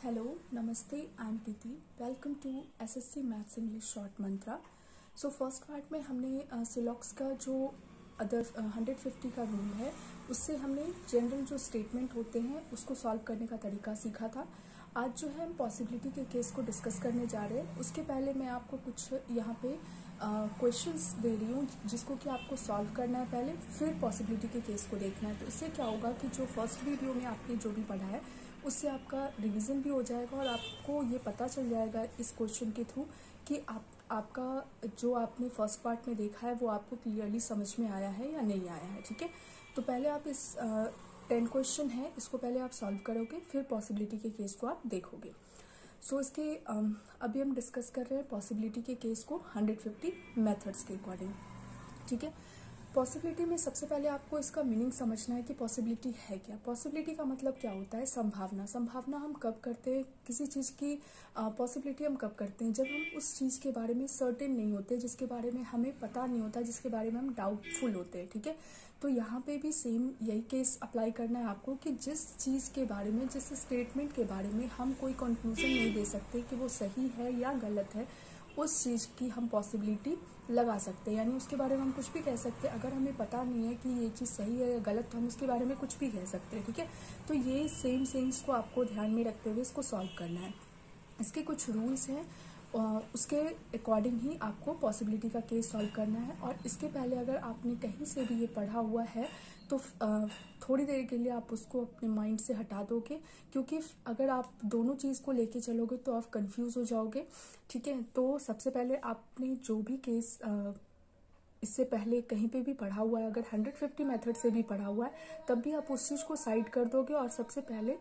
Hello, Namaste, I'm Preeti. Welcome to SSC Maths English Short Mantra. So first part में हमने सिलॉक्स का जो other 150 का रूल है उससे हमने जनरल जो स्टेटमेंट होते हैं उसको सॉल्व करने का तरीका सीखा था। आज जो है हम पॉसिबिलिटी के केस को डिस्कस करने जा रहे हैं। उसके पहले मैं आपको कुछ यहाँ पे क्वेश्चंस दे रही हूँ जिसको कि आपको सॉल्व करना है पहले, फिर पॉसिबिलिटी के केस को देखना है। तो इससे क्या होगा कि जो फर्स्ट वीडियो में आपने जो भी पढ़ा है उससे आपका रिवीजन भी हो जाएगा और आपको ये पता चल जाएगा इस क्वेश्चन के थ्रू कि आपका जो आपने फर्स्ट पार्ट में देखा है वो आपको क्लियरली समझ में आया है या नहीं आया है। ठीक है, तो पहले आप इस 10 क्वेश्चन है इसको पहले आप सॉल्व करोगे, फिर पॉसिबिलिटी के केस को आप देखोगे। सो इसके अभी हम डिस्कस कर रहे हैं पॉसिबिलिटी के केस को 150 मेथड्स के अकॉर्डिंग। ठीक है, पॉसिबिलिटी में सबसे पहले आपको इसका मीनिंग समझना है कि पॉसिबिलिटी है क्या। पॉसिबिलिटी का मतलब क्या होता है? संभावना। संभावना हम कब करते हैं? किसी चीज़ की पॉसिबिलिटी हम कब करते हैं? जब हम उस चीज़ के बारे में सर्टेन नहीं होते, जिसके बारे में हमें पता नहीं होता, जिसके बारे में हम डाउटफुल होते हैं। ठीक है, तो यहाँ पे भी सेम यही केस अप्लाई करना है आपको कि जिस चीज़ के बारे में, जिस स्टेटमेंट के बारे में हम कोई कंक्लूजन नहीं दे सकते कि वो सही है या गलत है, उस चीज़ की हम पॉसिबिलिटी लगा सकते हैं। यानी उसके बारे में हम कुछ भी कह सकते हैं। अगर हमें पता नहीं है कि ये चीज़ सही है या गलत, तो हम उसके बारे में कुछ भी कह सकते हैं। ठीक है, तो ये सेम सेंस को आपको ध्यान में रखते हुए इसको सॉल्व करना है। इसके कुछ रूल्स हैं, उसके अकॉर्डिंग ही आपको पॉसिबिलिटी का केस सॉल्व करना है। और इसके पहले अगर आपने कहीं से भी ये पढ़ा हुआ है तो थोड़ी देर के लिए आप उसको अपने माइंड से हटा दोगे, क्योंकि अगर आप दोनों चीज़ को लेके चलोगे तो आप कंफ्यूज हो जाओगे। ठीक है, तो सबसे पहले आपने जो भी केस इससे पहले कहीं पे भी पढ़ा हुआ है, अगर 150 मेथड से भी पढ़ा हुआ है, तब भी आप उस चीज़ को साइड कर दोगे और सबसे पहले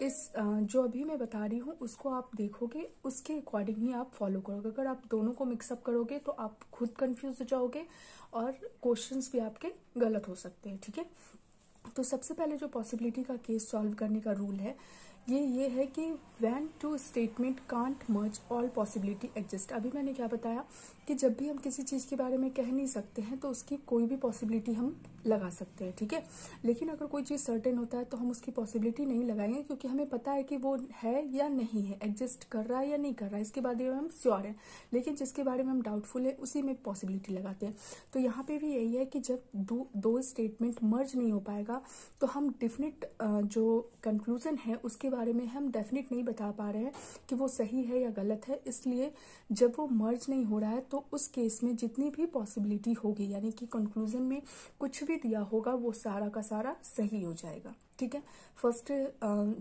इस जो अभी मैं बता रही हूँ उसको आप देखोगे, उसके अकॉर्डिंग ही आप फॉलो करोगे। अगर आप दोनों को मिक्सअप करोगे तो आप खुद कंफ्यूज हो जाओगे और क्वेश्चंस भी आपके गलत हो सकते हैं। ठीक है, तो सबसे पहले जो पॉसिबिलिटी का केस सॉल्व करने का रूल है ये है कि when two statement can't merge all possibility exist. अभी मैंने क्या बताया कि जब भी हम किसी चीज़ के बारे में कह नहीं सकते हैं तो उसकी कोई भी पॉसिबिलिटी हम लगा सकते हैं। ठीक है, लेकिन अगर कोई चीज़ सर्टेन होता है तो हम उसकी पॉसिबिलिटी नहीं लगाएंगे, क्योंकि हमें पता है कि वो है या नहीं है, एग्जिस्ट कर रहा है या नहीं कर रहा है, इसके बारे में हम श्योर हैं। लेकिन जिसके बारे में हम डाउटफुल है उसी में पॉसिबिलिटी लगाते हैं। तो यहाँ पे भी यही है कि जब दो स्टेटमेंट मर्ज नहीं हो पाएगा तो हम डेफिनेट जो कंक्लूजन है उसके बारे में हम डेफिनेट नहीं बता पा रहे हैं कि वो सही है या गलत है। इसलिए जब वो मर्ज नहीं हो रहा है तो उस केस में जितनी भी पॉसिबिलिटी होगी, यानी कि कंक्लूजन में कुछ भी दिया होगा, वो सारा का सारा सही हो जाएगा। ठीक है, फर्स्ट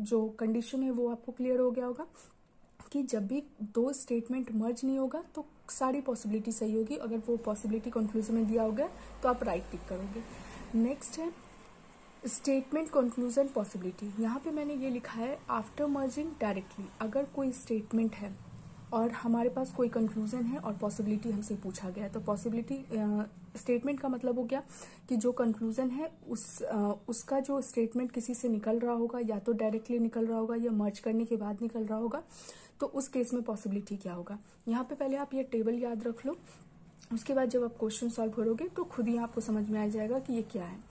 जो कंडीशन है वो आपको क्लियर हो गया होगा कि जब भी दो स्टेटमेंट मर्ज नहीं होगा तो सारी पॉसिबिलिटी सही होगी। अगर वो पॉसिबिलिटी कंक्लूजन में दिया होगा तो आप राइट टिक करोगे। नेक्स्ट है स्टेटमेंट कंक्लूजन पॉसिबिलिटी। यहाँ पे मैंने ये लिखा है आफ्टर मर्जिंग डायरेक्टली। अगर कोई स्टेटमेंट है और हमारे पास कोई कंक्लूजन है और पॉसिबिलिटी हमसे पूछा गया है, तो पॉसिबिलिटी स्टेटमेंट का मतलब हो गया कि जो कंक्लूजन है उसका जो स्टेटमेंट किसी से निकल रहा होगा, या तो डायरेक्टली निकल रहा होगा या मर्ज करने के बाद निकल रहा होगा, तो उस केस में पॉसिबिलिटी क्या होगा। यहाँ पे पहले आप ये टेबल याद रख लो, उसके बाद जब आप क्वेश्चन सॉल्व करोगे तो खुद ही आपको समझ में आ जाएगा कि ये क्या है।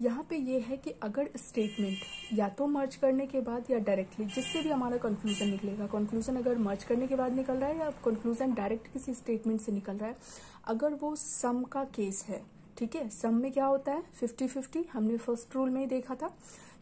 यहाँ पे ये है कि अगर स्टेटमेंट या तो मर्ज करने के बाद या डायरेक्टली, जिससे भी हमारा कंक्लूजन निकलेगा, कंक्लूजन अगर मर्ज करने के बाद निकल रहा है या कंक्लूजन डायरेक्ट किसी स्टेटमेंट से निकल रहा है, अगर वो सम का केस है। ठीक है, सम में क्या होता है 50-50, हमने फर्स्ट रूल में ही देखा था।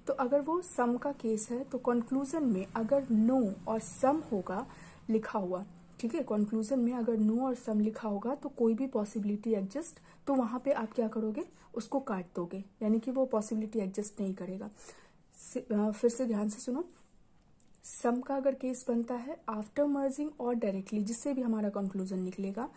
तो अगर वो सम का केस है तो कंक्लूजन में अगर नो और सम होगा लिखा हुआ, ठीक है, कंक्लूजन में अगर नो और सम लिखा होगा तो कोई भी पॉसिबिलिटी एग्जिस्ट, तो वहां पे आप क्या करोगे, उसको काट दोगे, यानी कि वो पॉसिबिलिटी एग्जिस्ट नहीं करेगा। फिर से ध्यान से सुनो, सम का अगर केस बनता है आफ्टर मर्जिंग और डायरेक्टली, जिससे भी हमारा कंक्लूजन निकलेगा,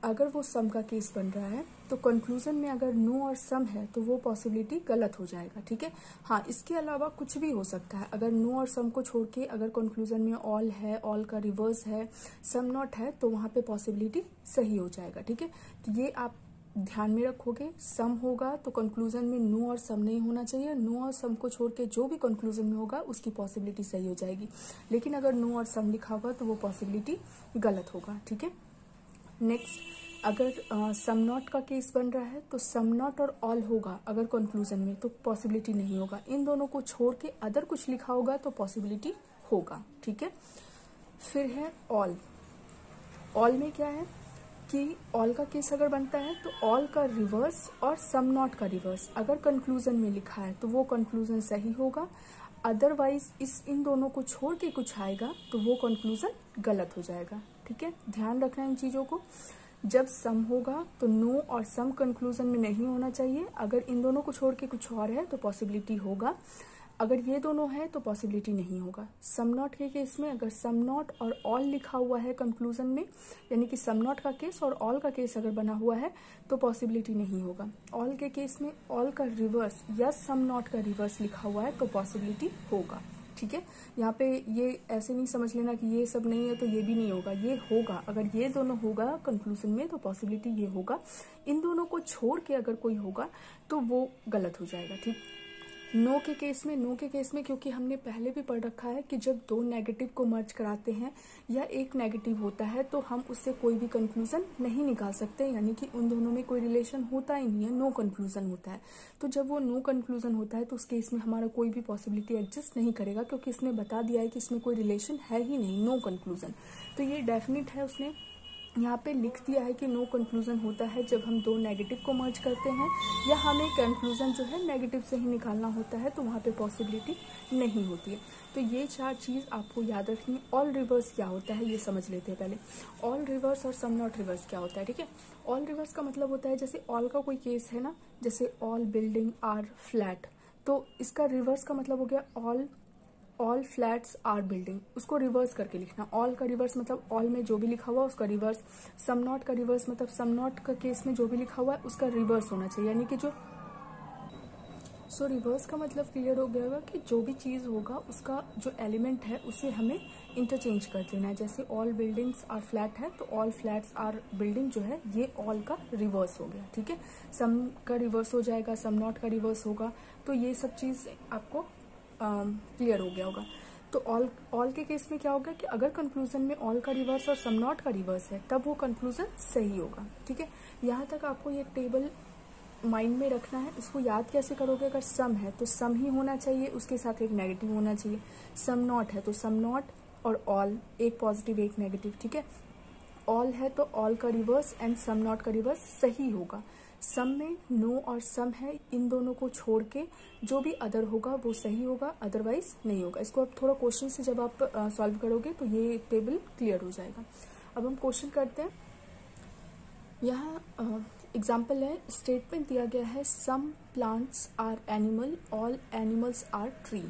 अगर वो सम का केस बन रहा है तो कंक्लूजन में अगर नो और सम है तो वो पॉसिबिलिटी गलत हो जाएगा। ठीक है, हाँ, इसके अलावा कुछ भी हो सकता है। अगर नो और सम को छोड़ के अगर कंक्लूजन में ऑल है, ऑल का रिवर्स है, सम नॉट है, तो वहां पे पॉसिबिलिटी सही हो जाएगा। ठीक है, तो ये आप ध्यान में रखोगे। सम होगा तो कंक्लूजन में नो और सम नहीं होना चाहिए। नो और सम को छोड़ के जो भी कंक्लूजन में होगा उसकी पॉसिबिलिटी सही हो जाएगी। लेकिन अगर नो और सम लिखा होगा तो वो पॉसिबिलिटी गलत होगा। ठीक है, नेक्स्ट, अगर सम नॉट का केस बन रहा है तो सम नॉट और ऑल होगा अगर कंक्लूजन में, तो पॉसिबिलिटी नहीं होगा। इन दोनों को छोड़ के अदर कुछ लिखा होगा तो पॉसिबिलिटी होगा, ठीक है। फिर है ऑल। ऑल में क्या है कि ऑल का केस अगर बनता है तो ऑल का रिवर्स और सम नॉट का रिवर्स अगर कंक्लूजन में लिखा है तो वो कंक्लूजन सही होगा, अदरवाइज इन दोनों को छोड़ के कुछ आएगा तो वो कंक्लूजन गलत हो जाएगा, ठीक है। ध्यान रखना इन चीज़ों को। जब सम होगा तो नो और सम कंक्लूजन में नहीं होना चाहिए, अगर इन दोनों को छोड़ के कुछ और है तो पॉसिबिलिटी होगा, अगर ये दोनों है तो पॉसिबिलिटी नहीं होगा। सम नॉट के केस में अगर सम नॉट और ऑल लिखा हुआ है कंक्लूजन में, यानी कि सम नॉट का केस और ऑल का केस अगर बना हुआ है तो पॉसिबिलिटी नहीं होगा। ऑल के केस में ऑल का रिवर्स या सम नॉट का रिवर्स लिखा हुआ है तो पॉसिबिलिटी होगा, ठीक है। यहाँ पे ये ऐसे नहीं समझ लेना कि ये सब नहीं है तो ये भी नहीं होगा, ये होगा। अगर ये दोनों होगा कंक्लूजन में तो पॉसिबिलिटी ये होगा, इन दोनों को छोड़ के अगर कोई होगा तो वो गलत हो जाएगा, ठीक। नो के केस में क्योंकि हमने पहले भी पढ़ रखा है कि जब दो नेगेटिव को मर्ज कराते हैं या एक नेगेटिव होता है तो हम उससे कोई भी कंक्लूजन नहीं निकाल सकते, यानी कि उन दोनों में कोई रिलेशन होता ही नहीं है, नो कंक्लूजन होता है। तो जब वो नो कंक्लूजन होता है तो उस केस में हमारा कोई भी पॉसिबिलिटी एग्जिस्ट नहीं करेगा, क्योंकि इसने बता दिया है कि इसमें कोई रिलेशन है ही नहीं, नो कंक्लूजन। तो ये डेफिनेट है, उसने यहाँ पे लिख दिया है कि नो कंक्लूजन होता है जब हम दो नेगेटिव को मर्ज करते हैं या हमें कंक्लूजन जो है नेगेटिव से ही निकालना होता है, तो वहाँ पे पॉसिबिलिटी नहीं होती है। तो ये चार चीज़ आपको याद रखनी है। ऑल रिवर्स क्या होता है ये समझ लेते हैं पहले। ऑल रिवर्स और सम नॉट रिवर्स क्या होता है, ठीक है। ऑल रिवर्स का मतलब होता है जैसे ऑल का कोई केस है ना, जैसे ऑल बिल्डिंग आर फ्लैट, तो इसका रिवर्स का मतलब हो गया ऑल फ्लैट्स आर बिल्डिंग, उसको रिवर्स करके लिखना। ऑल का रिवर्स मतलब ऑल में जो भी लिखा हुआ उसका रिवर्स, सम नॉट का रिवर्स मतलब सम नॉट का केस में जो भी लिखा हुआ है उसका रिवर्स होना चाहिए, यानी कि जो रिवर्स का मतलब क्लियर हो गया होगा कि जो भी चीज़ होगा उसका जो एलिमेंट है उसे हमें इंटरचेंज कर देना है। जैसे ऑल बिल्डिंग्स आर फ्लैट है तो ऑल फ्लैट्स आर बिल्डिंग जो है ये ऑल का रिवर्स हो गया, ठीक है। सम का रिवर्स हो जाएगा, सम नॉट का रिवर्स होगा, तो ये सब चीज़ आपको क्लियर हो गया होगा। तो ऑल के केस में क्या होगा कि अगर कंक्लूजन में ऑल का रिवर्स और सम नॉट का रिवर्स है तब वो कंक्लूजन सही होगा, ठीक है। यहाँ तक आपको ये टेबल माइंड में रखना है। इसको याद कैसे करोगे, अगर सम है तो सम ही होना चाहिए, उसके साथ एक नेगेटिव होना चाहिए। सम नॉट है तो सम नॉट और ऑल, एक पॉजिटिव एक नेगेटिव, ठीक है। ऑल है तो ऑल का रिवर्स एंड सम नॉट का रिवर्स सही होगा। सम में नो और सम है, इन दोनों को छोड़ के जो भी अदर होगा वो सही होगा, अदरवाइज नहीं होगा। इसको आप थोड़ा क्वेश्चन से जब आप सॉल्व करोगे तो ये टेबल क्लियर हो जाएगा। अब हम क्वेश्चन करते हैं। यहाँ एग्जाम्पल है, स्टेटमेंट दिया गया है some plants are animal, all animals are tree.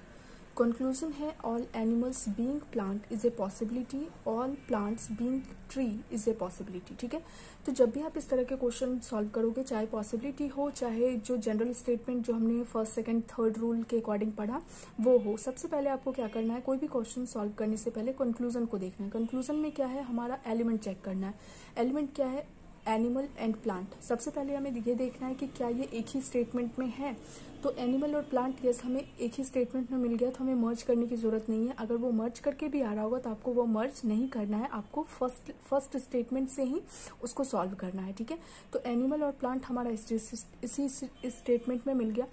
Conclusion है all animals being plant is a possibility, all plants being tree is a possibility, ठीक है। तो जब भी आप इस तरह के क्वेश्चन सॉल्व करोगे, चाहे पॉसिबिलिटी हो चाहे जो जनरल स्टेटमेंट जो हमने फर्स्ट सेकंड थर्ड रूल के अकॉर्डिंग पढ़ा वो हो, सबसे पहले आपको क्या करना है, कोई भी क्वेश्चन सॉल्व करने से पहले कंक्लूजन को देखना है। कंक्लूजन में क्या है, हमारा एलिमेंट चेक करना है। एलिमेंट क्या है, एनिमल एंड प्लांट। सबसे पहले हमें ये देखना है कि क्या ये एक ही स्टेटमेंट में है। तो एनिमल और प्लांट यस हमें एक ही स्टेटमेंट में मिल गया तो हमें मर्ज करने की जरूरत नहीं है। अगर वो मर्ज करके भी आ रहा होगा तो आपको वो मर्ज नहीं करना है, आपको फर्स्ट स्टेटमेंट से ही उसको सॉल्व करना है, ठीक है। तो एनिमल और प्लांट हमारा इसी स्टेटमेंट में मिल गया।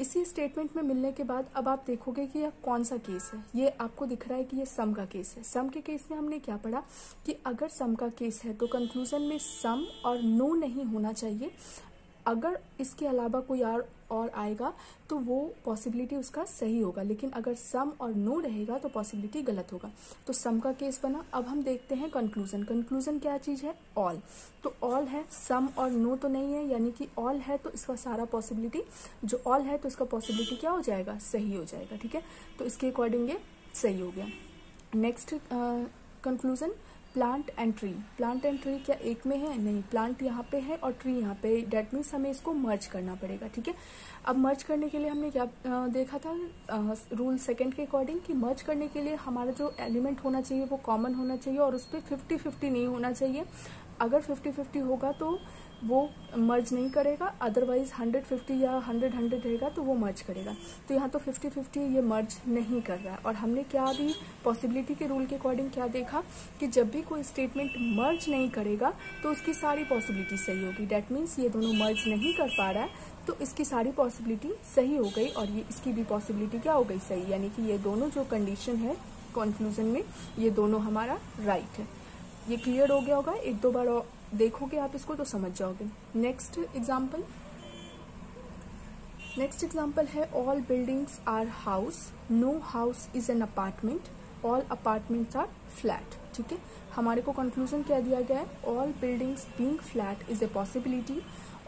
इसी स्टेटमेंट में मिलने के बाद अब आप देखोगे कि यह कौन सा केस है। ये आपको दिख रहा है कि ये सम का केस है। सम के केस में हमने क्या पढ़ा कि अगर सम का केस है तो कंक्लूजन में सम और नो नहीं होना चाहिए, अगर इसके अलावा कोई और आएगा तो वो पॉसिबिलिटी उसका सही होगा, लेकिन अगर सम और नो रहेगा तो पॉसिबिलिटी गलत होगा। तो सम का केस बना। अब हम देखते हैं कंक्लूजन। कंक्लूजन क्या चीज़ है, ऑल। तो ऑल है, सम और नो तो नहीं है, यानी कि ऑल है तो इसका सारा पॉसिबिलिटी, जो ऑल है तो इसका पॉसिबिलिटी क्या हो जाएगा, सही हो जाएगा, ठीक है। तो इसके अकॉर्डिंग ये सही हो गया। Next conclusion, plant and tree. Plant and tree क्या एक में है, नहीं, प्लांट यहाँ पे है और ट्री यहाँ पे, डेट मीन्स हमें इसको मर्ज करना पड़ेगा, ठीक है। अब मर्ज करने के लिए हमने क्या देखा था रूल सेकंड के अकॉर्डिंग कि मर्ज करने के लिए हमारा जो एलिमेंट होना चाहिए वो कॉमन होना चाहिए और उस पर 50-50 नहीं होना चाहिए। अगर 50-50 होगा तो वो मर्ज नहीं करेगा, अदरवाइज 100-50 या 100-100 रहेगा तो वो मर्ज करेगा। तो यहाँ तो 50-50 ये मर्ज नहीं कर रहा है। और हमने क्या अभी पॉसिबिलिटी के रूल के अकॉर्डिंग क्या देखा कि जब भी कोई स्टेटमेंट मर्ज नहीं करेगा तो उसकी सारी पॉसिबिलिटी सही होगी। डेट मीन्स ये दोनों मर्ज नहीं कर पा रहा है तो इसकी सारी पॉसिबिलिटी सही हो गई और ये इसकी भी पॉसिबिलिटी क्या हो गई, सही, यानी कि ये दोनों जो कंडीशन है कंक्लूजन में ये दोनों हमारा राइट है। ये क्लियर हो गया होगा, एक दो बार देखोगे आप इसको तो समझ जाओगे। नेक्स्ट एग्जाम्पल है all buildings are house, no house is an apartment, all apartments are flat. ठीक है, हमारे को कंक्लूजन क्या दिया गया है, all buildings being flat is a possibility,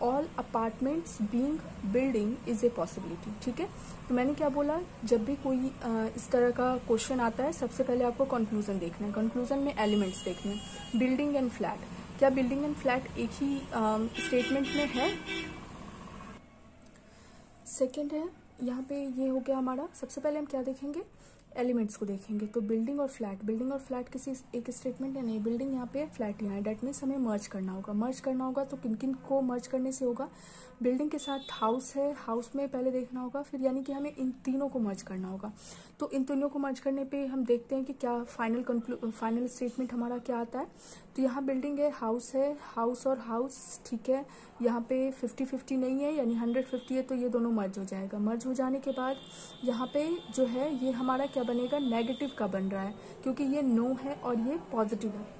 all apartments being building is a possibility. ठीक है, तो मैंने क्या बोला, जब भी कोई इस तरह का क्वेश्चन आता है सबसे पहले आपको कंक्लूजन देखना है, कंक्लूजन में एलिमेंट्स देखने हैं। बिल्डिंग एंड फ्लैट, क्या बिल्डिंग एंड फ्लैट एक ही स्टेटमेंट में है? सेकेंड है, यहाँ पे ये हो गया हमारा। सबसे पहले हम क्या देखेंगे, एलिमेंट्स को देखेंगे। तो बिल्डिंग और फ्लैट किसी एक स्टेटमेंट है नहीं, बिल्डिंग यहाँ पे है, फ्लैट यहाँ है, डेट मीन्स हमें मर्ज करना होगा। तो किन किन को मर्ज करने से होगा, बिल्डिंग के साथ हाउस है, हाउस में पहले देखना होगा, फिर यानी कि हमें इन तीनों को मर्ज करना होगा। तो इन तीनों को मर्ज करने पे हम देखते हैं कि क्या फाइनल स्टेटमेंट हमारा क्या आता है। तो यहाँ बिल्डिंग है, हाउस और हाउस, ठीक है, यहाँ पे 50-50 नहीं है, यानी 150 है, तो ये दोनों मर्ज हो जाएगा। मर्ज हो जाने के बाद यहाँ पे जो है ये हमारा क्या बनेगा, नेगेटिव का बन रहा है, क्योंकि ये नो है और ये पॉजिटिव है।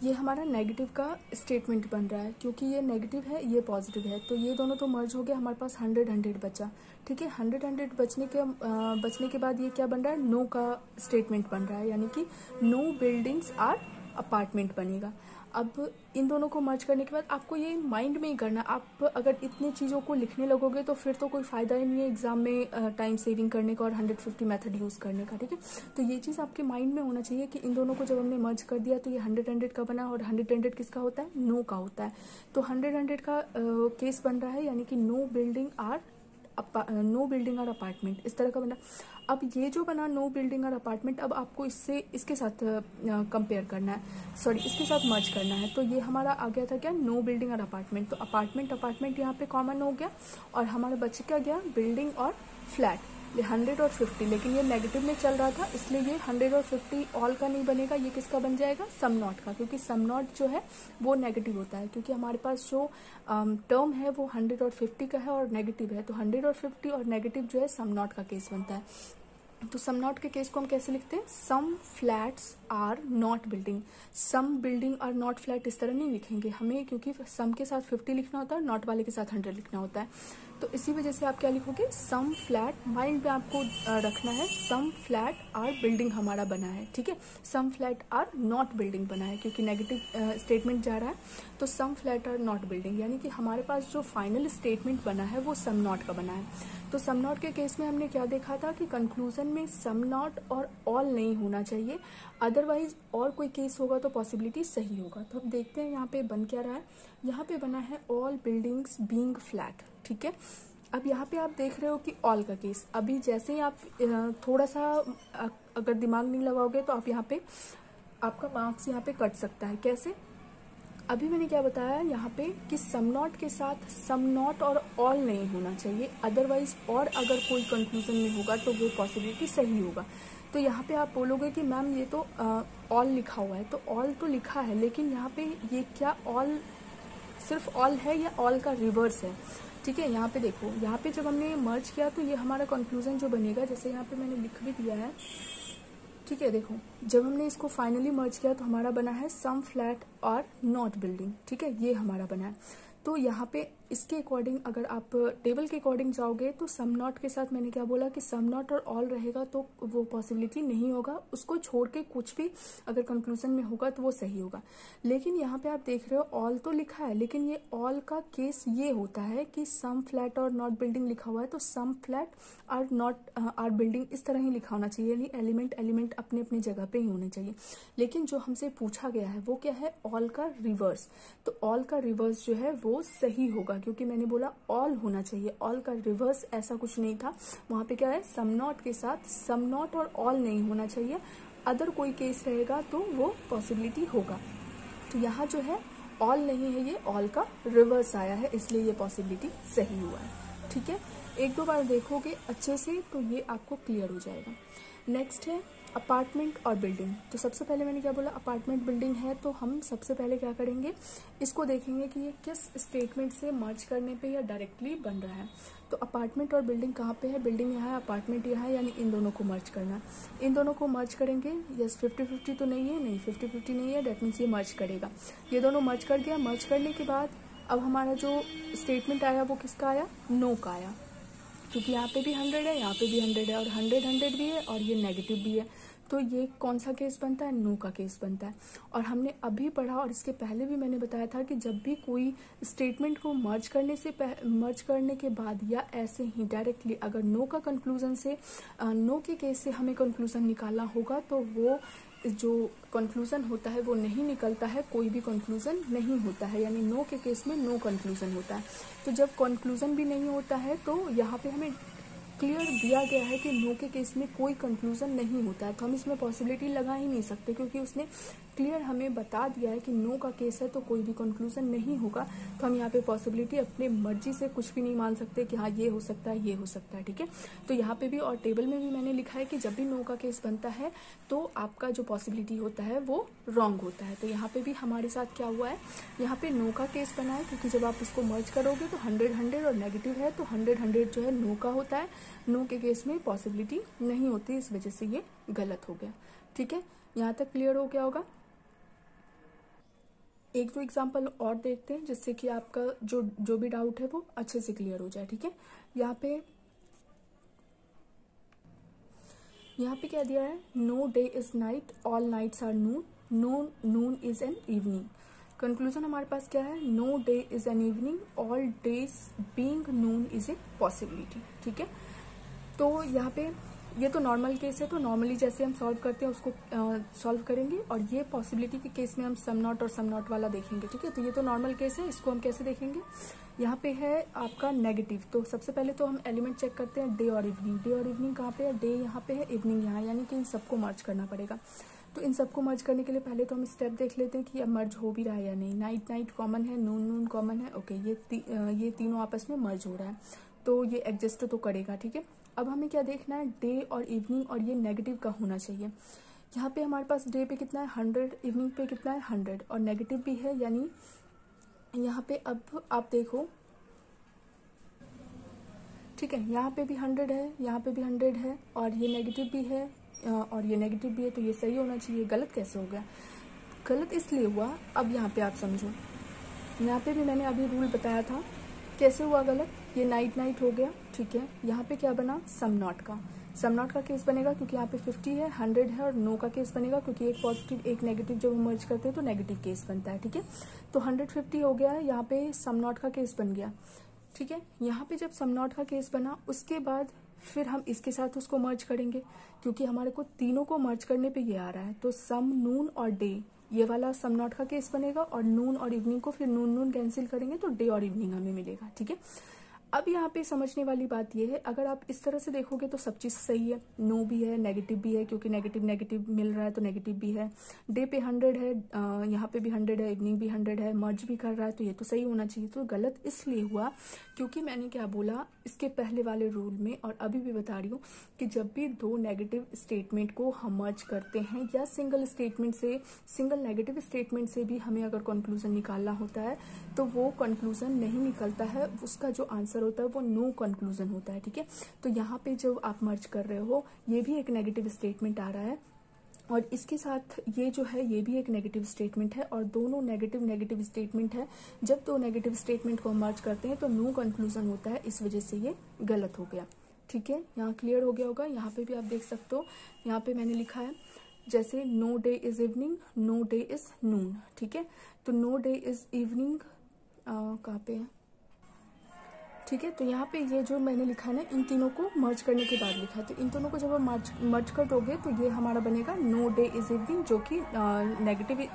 ये हमारा नेगेटिव का स्टेटमेंट बन रहा है, क्योंकि ये नेगेटिव है ये पॉजिटिव है, तो ये दोनों तो मर्ज हो गया, हमारे पास 100 बचा। ठीक है, 100 बचने के बाद ये क्या बन रहा है, नो का स्टेटमेंट बन रहा है, यानी कि नो बिल्डिंग्स आर अपार्टमेंट बनेगा। अब इन दोनों को मर्ज करने के बाद आपको ये माइंड में ही करना। आप अगर इतनी चीज़ों को लिखने लगोगे तो फिर तो कोई फ़ायदा ही नहीं है एग्जाम में टाइम सेविंग करने का और 150 मेथड यूज़ करने का। ठीक है, तो ये चीज़ आपके माइंड में होना चाहिए कि इन दोनों को जब हमने मर्ज कर दिया तो ये 100 का बना, और 100 किसका होता है, नो का होता है। तो 100 का केस बन रहा है, यानी कि नो बिल्डिंग आर अपार्टमेंट, इस तरह का बना। अब ये जो बना नो बिल्डिंग और अपार्टमेंट, अब आपको इसके साथ कंपेयर करना है, इसके साथ मर्ज करना है। तो ये हमारा आ गया था क्या, नो बिल्डिंग और अपार्टमेंट। तो अपार्टमेंट यहाँ पे कॉमन हो गया, और हमारा बच क्या गया, बिल्डिंग और फ्लैट। 100 और 50, लेकिन ये नेगेटिव में चल रहा था, इसलिए ये 100 और 50 ऑल का नहीं बनेगा, ये किसका बन जाएगा, सम नॉट का, क्योंकि सम नॉट जो है वो नेगेटिव होता है, क्योंकि हमारे पास जो टर्म है वो 100 और 50 का है और नेगेटिव है। तो 100 और 50 और नेगेटिव जो है सम नॉट का केस बनता है। तो सम नॉट के केस को हम कैसे लिखते हैं, some flats are not building. Some building are not flat इस तरह नहीं लिखेंगे हमें, क्योंकि सम के साथ 50 लिखना होता है, नॉट वाले के साथ 100 लिखना होता है। तो इसी वजह से आप क्या लिखोगे, सम फ्लैट, माइंड में आपको रखना है सम फ्लैट आर बिल्डिंग हमारा बना है। ठीक है, सम फ्लैट आर नॉट बिल्डिंग बना है, क्योंकि नेगेटिव स्टेटमेंट जा रहा है। तो सम फ्लैट आर नॉट बिल्डिंग, यानी कि हमारे पास जो फाइनल स्टेटमेंट बना है वो सम नॉट का बना है। तो सम नॉट के केस में हमने क्या देखा था कि कंक्लूजन में सम नॉट और ऑल नहीं होना चाहिए, अदरवाइज और कोई केस होगा तो पॉसिबिलिटी सही होगा। तो अब देखते हैं यहाँ पे बन क्या रहा है। यहाँ पे बना है ऑल बिल्डिंग्स बीइंग फ्लैट। ठीक है, अब यहाँ पे आप देख रहे हो कि ऑल का केस, अभी जैसे ही आप थोड़ा सा अगर दिमाग नहीं लगाओगे तो आप यहाँ पे आपका मार्क्स यहाँ पे कट सकता है। कैसे, अभी मैंने क्या बताया यहाँ पे कि सम नॉट के साथ सम नॉट और ऑल नहीं होना चाहिए, अदरवाइज और अगर कोई कंक्लूजन में होगा तो वो पॉसिबिलिटी सही होगा। तो यहाँ पे आप बोलोगे कि मैम ये तो ऑल लिखा हुआ है, तो ऑल तो लिखा है, लेकिन यहाँ पे ये क्या ऑल सिर्फ ऑल है या ऑल का रिवर्स है। ठीक है, यहाँ पे देखो, यहाँ पे जब हमने मर्ज किया तो ये हमारा कंक्लूजन जो बनेगा, जैसे यहाँ पे मैंने लिख भी दिया है। ठीक है, देखो जब हमने इसको फाइनली मर्ज किया तो हमारा बना है सम फ्लैट और नॉट बिल्डिंग। ठीक है, ये हमारा बना है। तो यहाँ पे इसके अकॉर्डिंग अगर आप टेबल के अकॉर्डिंग जाओगे तो सम नॉट के साथ मैंने क्या बोला कि सम नॉट और ऑल रहेगा तो वो पॉसिबिलिटी नहीं होगा, उसको छोड़ के कुछ भी अगर कंक्लूजन में होगा तो वो सही होगा। लेकिन यहाँ पे आप देख रहे हो ऑल तो लिखा है, लेकिन ये ऑल का केस ये होता है कि सम फ्लैट और नॉट बिल्डिंग लिखा हुआ है, तो सम फ्लैट और नॉट आर बिल्डिंग इस तरह ही लिखा होना चाहिए, यानी एलिमेंट अपनी अपनी जगह पे ही होने चाहिए। लेकिन जो हमसे पूछा गया है वो क्या है, ऑल का रिवर्स। तो ऑल का रिवर्स जो है वो सही होगा, क्योंकि मैंने बोला ऑल होना चाहिए, ऑल का रिवर्स ऐसा कुछ नहीं था। वहां पे क्या है, सम नॉट के साथ सम नॉट और ऑल नहीं होना चाहिए, अदर कोई केस रहेगा तो वो पॉसिबिलिटी होगा। तो यहाँ जो है ऑल नहीं है, ये ऑल का रिवर्स आया है, इसलिए ये पॉसिबिलिटी सही हुआ है। ठीक है, एक दो बार देखोगे अच्छे से तो ये आपको क्लियर हो जाएगा। नेक्स्ट है अपार्टमेंट और बिल्डिंग। तो सबसे पहले मैंने क्या बोला, अपार्टमेंट बिल्डिंग है तो हम सबसे पहले क्या करेंगे, इसको देखेंगे कि ये किस स्टेटमेंट से मर्ज करने पे या डायरेक्टली बन रहा है। तो अपार्टमेंट और बिल्डिंग कहाँ पे है, बिल्डिंग यहाँ है, अपार्टमेंट यहाँ है, यानी इन दोनों को मर्ज करना। इन दोनों को मर्ज करेंगे, यस 50-50 तो नहीं है, नहीं 50-50 नहीं है, डेट मीन्स ये मर्ज करेगा। ये दोनों मर्ज कर गया। मर्ज करने के बाद अब हमारा जो स्टेटमेंट आया वो किसका आया, नो का आया, क्योंकि यहाँ पे भी 100 है, यहाँ पे भी 100 है, और 100 भी है और ये नेगेटिव भी है। तो ये कौन सा केस बनता है, नो का केस बनता है। और हमने अभी पढ़ा और इसके पहले भी मैंने बताया था कि जब भी कोई स्टेटमेंट को मर्ज करने के बाद या ऐसे ही डायरेक्टली अगर नो का कंक्लूजन से नो के केस से हमें कंक्लूजन निकालना होगा तो वो जो कंक्लूजन होता है वो नहीं निकलता है, कोई भी कंक्लूजन नहीं होता है, यानी नो के केस में नो कंक्लूजन होता है। तो जब कंक्लूजन भी नहीं होता है तो यहाँ पे हमें क्लियर दिया गया है कि नो के केस में कोई कंक्लूजन नहीं होता है, तो हम इसमें पॉसिबिलिटी लगा ही नहीं सकते, क्योंकि उसने क्लियर हमें बता दिया है कि नो का केस है तो कोई भी कंक्लूजन नहीं होगा। तो हम यहाँ पे पॉसिबिलिटी अपने मर्जी से कुछ भी नहीं मान सकते कि हाँ ये हो सकता है, ये हो सकता है, ठीक है। तो यहाँ पे भी और टेबल में भी मैंने लिखा है कि जब भी नो का केस बनता है तो आपका जो पॉसिबिलिटी होता है वो रॉन्ग होता है। तो यहाँ पे भी हमारे साथ क्या हुआ है, यहाँ पे नो का केस बना है, क्योंकि जब आप इसको मर्ज करोगे तो 100-100 और नेगेटिव है तो 100-100 जो है नो का होता है। नो के केस में पॉसिबिलिटी नहीं होती, इस वजह से ये गलत हो गया, ठीक है। यहाँ तक क्लियर हो गया होगा। एक दो एग्जाम्पल और देखते हैं जिससे कि आपका जो भी डाउट है वो अच्छे से क्लियर हो जाए, ठीक है। यहाँ पे क्या दिया है, no day is night, all nights are noon, no noon is an evening. Conclusion हमारे पास क्या है, no day is an evening, all days being noon is a possibility, ठीक है। तो यहाँ पे ये तो नॉर्मल केस है, तो नॉर्मली जैसे हम सॉल्व करते हैं उसको सॉल्व करेंगे, और ये पॉसिबिलिटी के केस में हम सम नॉट और सम नॉट वाला देखेंगे, ठीक है। तो ये तो नॉर्मल केस है, इसको हम कैसे देखेंगे, यहाँ पे है आपका नेगेटिव। तो सबसे पहले तो हम एलिमेंट चेक करते हैं, डे और इवनिंग। डे और इवनिंग कहाँ पे है, डे यहाँ पे है, इवनिंग यहाँ, यानी कि इन सबको मर्ज करना पड़ेगा। तो इन सबको मर्ज करने के लिए पहले तो हम स्टेप देख लेते हैं कि अब मर्ज हो भी रहा है या नहीं। नाइट नाइट कॉमन है, नून नून कॉमन है, ओके, ये तीनों आपस में मर्ज हो रहा है, तो ये एडजस्ट तो करेगा, ठीक है। अब हमें क्या देखना है, डे और इवनिंग, और ये नेगेटिव का होना चाहिए। यहाँ पे हमारे पास डे पे कितना है 100, इवनिंग पे कितना है 100, और नेगेटिव भी है, यानी यहाँ पे अब आप देखो, ठीक है, यहाँ पे भी 100 है, यहाँ पे भी 100 है, और ये नेगेटिव भी है और ये नेगेटिव भी है, तो ये सही होना चाहिए। गलत कैसे हो गया, गलत इसलिए हुआ, अब यहाँ पे आप समझो, यहाँ पे भी मैंने अभी रूल बताया था कैसे हुआ गलत। ये नाइट नाइट हो गया, ठीक है। यहाँ पे क्या बना, सम नॉट का केस बनेगा, क्योंकि यहाँ पे 50 है, 100 है, और नो का केस बनेगा, क्योंकि एक पॉजिटिव एक नेगेटिव जब हम मर्ज करते हैं तो नेगेटिव केस बनता है, ठीक है। तो 150 हो गया है, यहाँ पे सम नॉट का केस बन गया, ठीक है। यहाँ पे जब सम नॉट का केस बना उसके बाद फिर हम इसके साथ उसको मर्ज करेंगे, क्योंकि हमारे को तीनों को मर्ज करने पे ये आ रहा है। तो सम नून और डे, ये वाला सम नॉट का केस बनेगा, और नून और इवनिंग को फिर नून नून कैंसिल करेंगे तो डे और इवनिंग हमें मिलेगा, ठीक है। अब यहाँ पे समझने वाली बात ये है, अगर आप इस तरह से देखोगे तो सब चीज़ सही है, नो भी है, नेगेटिव भी है, क्योंकि नेगेटिव नेगेटिव मिल रहा है तो नेगेटिव भी है, डे पे 100 है, यहाँ पे भी 100 है, इवनिंग भी 100 है, मर्ज भी कर रहा है, तो ये तो सही होना चाहिए। तो गलत इसलिए हुआ क्योंकि मैंने क्या बोला इसके पहले वाले रूल में, और अभी भी बता रही हूँ कि जब भी दो नेगेटिव स्टेटमेंट को हम मर्ज करते हैं या सिंगल नेगेटिव स्टेटमेंट से भी हमें अगर कंक्लूजन निकालना होता है तो वो कंक्लूजन नहीं निकलता है, उसका जो आंसर होता है वो नो कंक्लूजन होता है, ठीक है। तो यहाँ पे जब आप मर्ज कर रहे हो, ये भी एक नेगेटिव स्टेटमेंट आ रहा है, और इसके साथ ये जो है ये भी एक नेगेटिव स्टेटमेंट है, और दोनों नेगेटिव स्टेटमेंट है। जब दो नेगेटिव स्टेटमेंट को मर्ज करते हैं तो नो कंक्लूजन होता है, इस वजह से ये गलत हो गया, ठीक है। यहाँ क्लियर हो गया होगा। यहाँ पे भी आप देख सकते हो, यहाँ पे मैंने लिखा है जैसे no day is evening, no day is noon, ठीक है। तो नो डे इज इवनिंग कहाँ पे है, ठीक है। तो यहाँ पे ये जो मैंने लिखा है ना, इन तीनों को मर्ज करने के बाद लिखा है, तो इन दोनों को जब हम मर्ज कर दोगे तो ये हमारा बनेगा नो डे इज इवनिंग, जो कि नेगेटिव।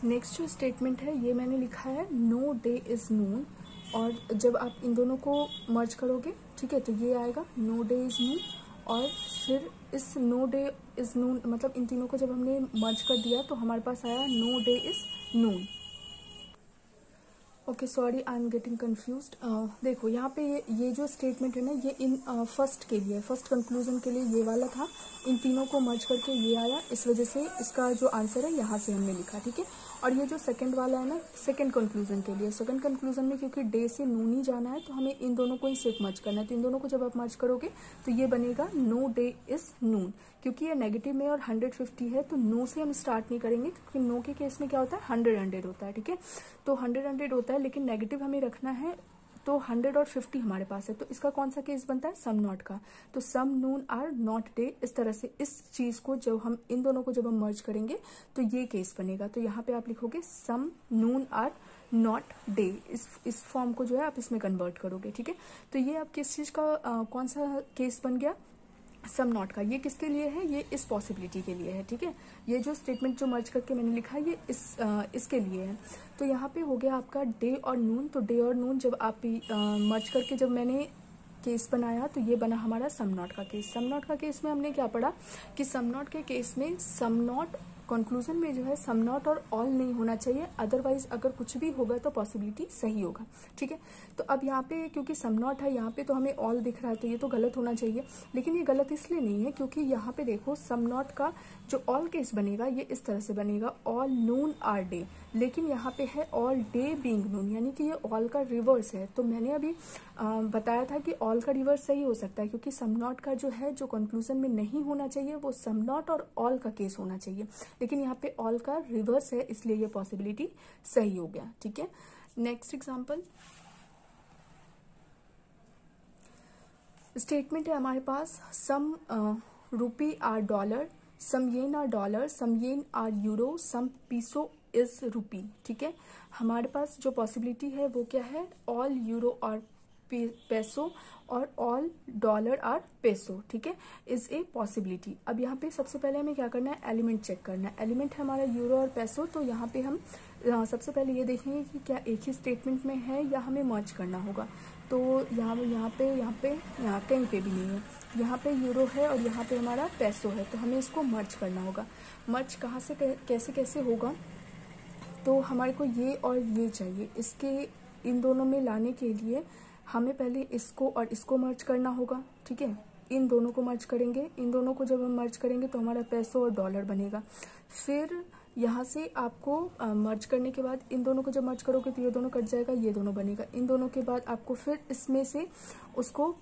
नेक्स्ट जो स्टेटमेंट है ये मैंने लिखा है नो डे इज नून, और जब आप इन दोनों को मर्ज करोगे, ठीक है, तो ये आएगा नो डे इज नून, और फिर इस नो डे इज नून मतलब इन तीनों को जब हमने मर्ज कर दिया तो हमारे पास आया no day is noon, okay sorry, I am getting confused. देखो यहाँ पे ये जो स्टेटमेंट है ना, ये इन फर्स्ट के लिए, फर्स्ट कंक्लूजन के लिए ये वाला था, इन तीनों को मर्ज करके ये आया, इस वजह से इसका जो आंसर है यहाँ से हमने लिखा, ठीक है। और ये जो सेकंड वाला है ना, सेकंड कंक्लूजन के लिए, सेकंड कंक्लूजन में क्योंकि डे से नून ही जाना है तो हमें इन दोनों को ही सिर्फ मर्ज करना है। तो इन दोनों को जब आप मर्ज करोगे तो ये बनेगा नो डे इज नून। क्योंकि ये नेगेटिव में और 150 है तो नो से हम स्टार्ट नहीं करेंगे, क्योंकि नो के केस में क्या होता है, 100 होता है, ठीक है। तो 100 होता है, लेकिन नेगेटिव हमें रखना है, तो 100 और 50 हमारे पास है। तो इसका कौन सा केस बनता है, सम नॉट का। तो सम नून आर नॉट डे, इस तरह से इस चीज को जब हम इन दोनों को जब हम मर्ज करेंगे तो ये केस बनेगा। तो यहाँ पे आप लिखोगे सम नून आर नॉट डे, इस फॉर्म को जो है आप इसमें कन्वर्ट करोगे, ठीक है। तो ये आप किस चीज का कौन सा केस बन गया, सम नॉट का। ये किसके लिए है, ये इस पॉसिबिलिटी के लिए है, ठीक है। ये जो स्टेटमेंट जो मर्ज करके मैंने लिखा है ये इसके लिए है। तो यहाँ पे हो गया आपका डे और नून। तो डे और नून जब आप मर्ज करके जब मैंने केस बनाया तो ये बना हमारा सम नॉट का केस। सम नॉट का केस में हमने क्या पढ़ा कि सम नॉट के केस में सम नॉट कंक्लूजन में जो है सम नॉट और ऑल नहीं होना चाहिए, अदरवाइज अगर कुछ भी होगा तो पॉसिबिलिटी सही होगा, ठीक है। तो अब यहाँ पे क्योंकि सम नॉट है यहाँ पे तो हमें ऑल दिख रहा है, तो ये तो गलत होना चाहिए। लेकिन ये गलत इसलिए नहीं है क्योंकि यहाँ पे देखो सम नॉट का जो ऑल केस बनेगा ये इस तरह से बनेगा, ऑल नून आर डे। लेकिन यहाँ पे है ऑल डे बीइंग नून, यानी कि ये ऑल का रिवर्स है। तो मैंने अभी बताया था कि ऑल का रिवर्स सही हो सकता है, क्योंकि सम नॉट का जो है जो कंक्लूजन में नहीं होना चाहिए वो सम नॉट और ऑल का केस होना चाहिए। लेकिन यहाँ पे ऑल का रिवर्स है, इसलिए ये पॉसिबिलिटी सही हो गया, ठीक है। नेक्स्ट एग्जांपल, स्टेटमेंट है हमारे पास some rupee are dollar, some yen are dollar, some yen are euro, some peso is rupee, ठीक है। हमारे पास जो पॉसिबिलिटी है वो क्या है, ऑल यूरो और पेसो और ऑल डॉलर आर पेसो, ठीक है, इज ए पॉसिबिलिटी। अब यहाँ पे सबसे पहले हमें क्या करना है, एलिमेंट चेक करना है। एलिमेंट है हमारा यूरो और पेसो, तो यहाँ पे हम सबसे पहले ये देखेंगे कि क्या एक ही स्टेटमेंट में है या हमें मर्ज करना होगा। तो यहाँ कहीं पे भी नहीं है, यहाँ पे यूरो है और यहाँ पे हमारा पेसो है, तो हमें इसको मर्ज करना होगा। मर्ज कहाँ से कैसे कैसे होगा, तो हमारे को ये और ये चाहिए, इसके इन दोनों में लाने के लिए हमें पहले इसको और इसको मर्ज करना होगा, ठीक है। इन दोनों को मर्ज करेंगे, इन दोनों को जब हम मर्ज करेंगे तो हमारा पेसो और डॉलर बनेगा। फिर यहाँ से आपको मर्ज करने के बाद इन दोनों को जब मर्ज करोगे तो ये दोनों कट जाएगा, ये दोनों बनेगा। इन दोनों के बाद आपको फिर इसमें से उसको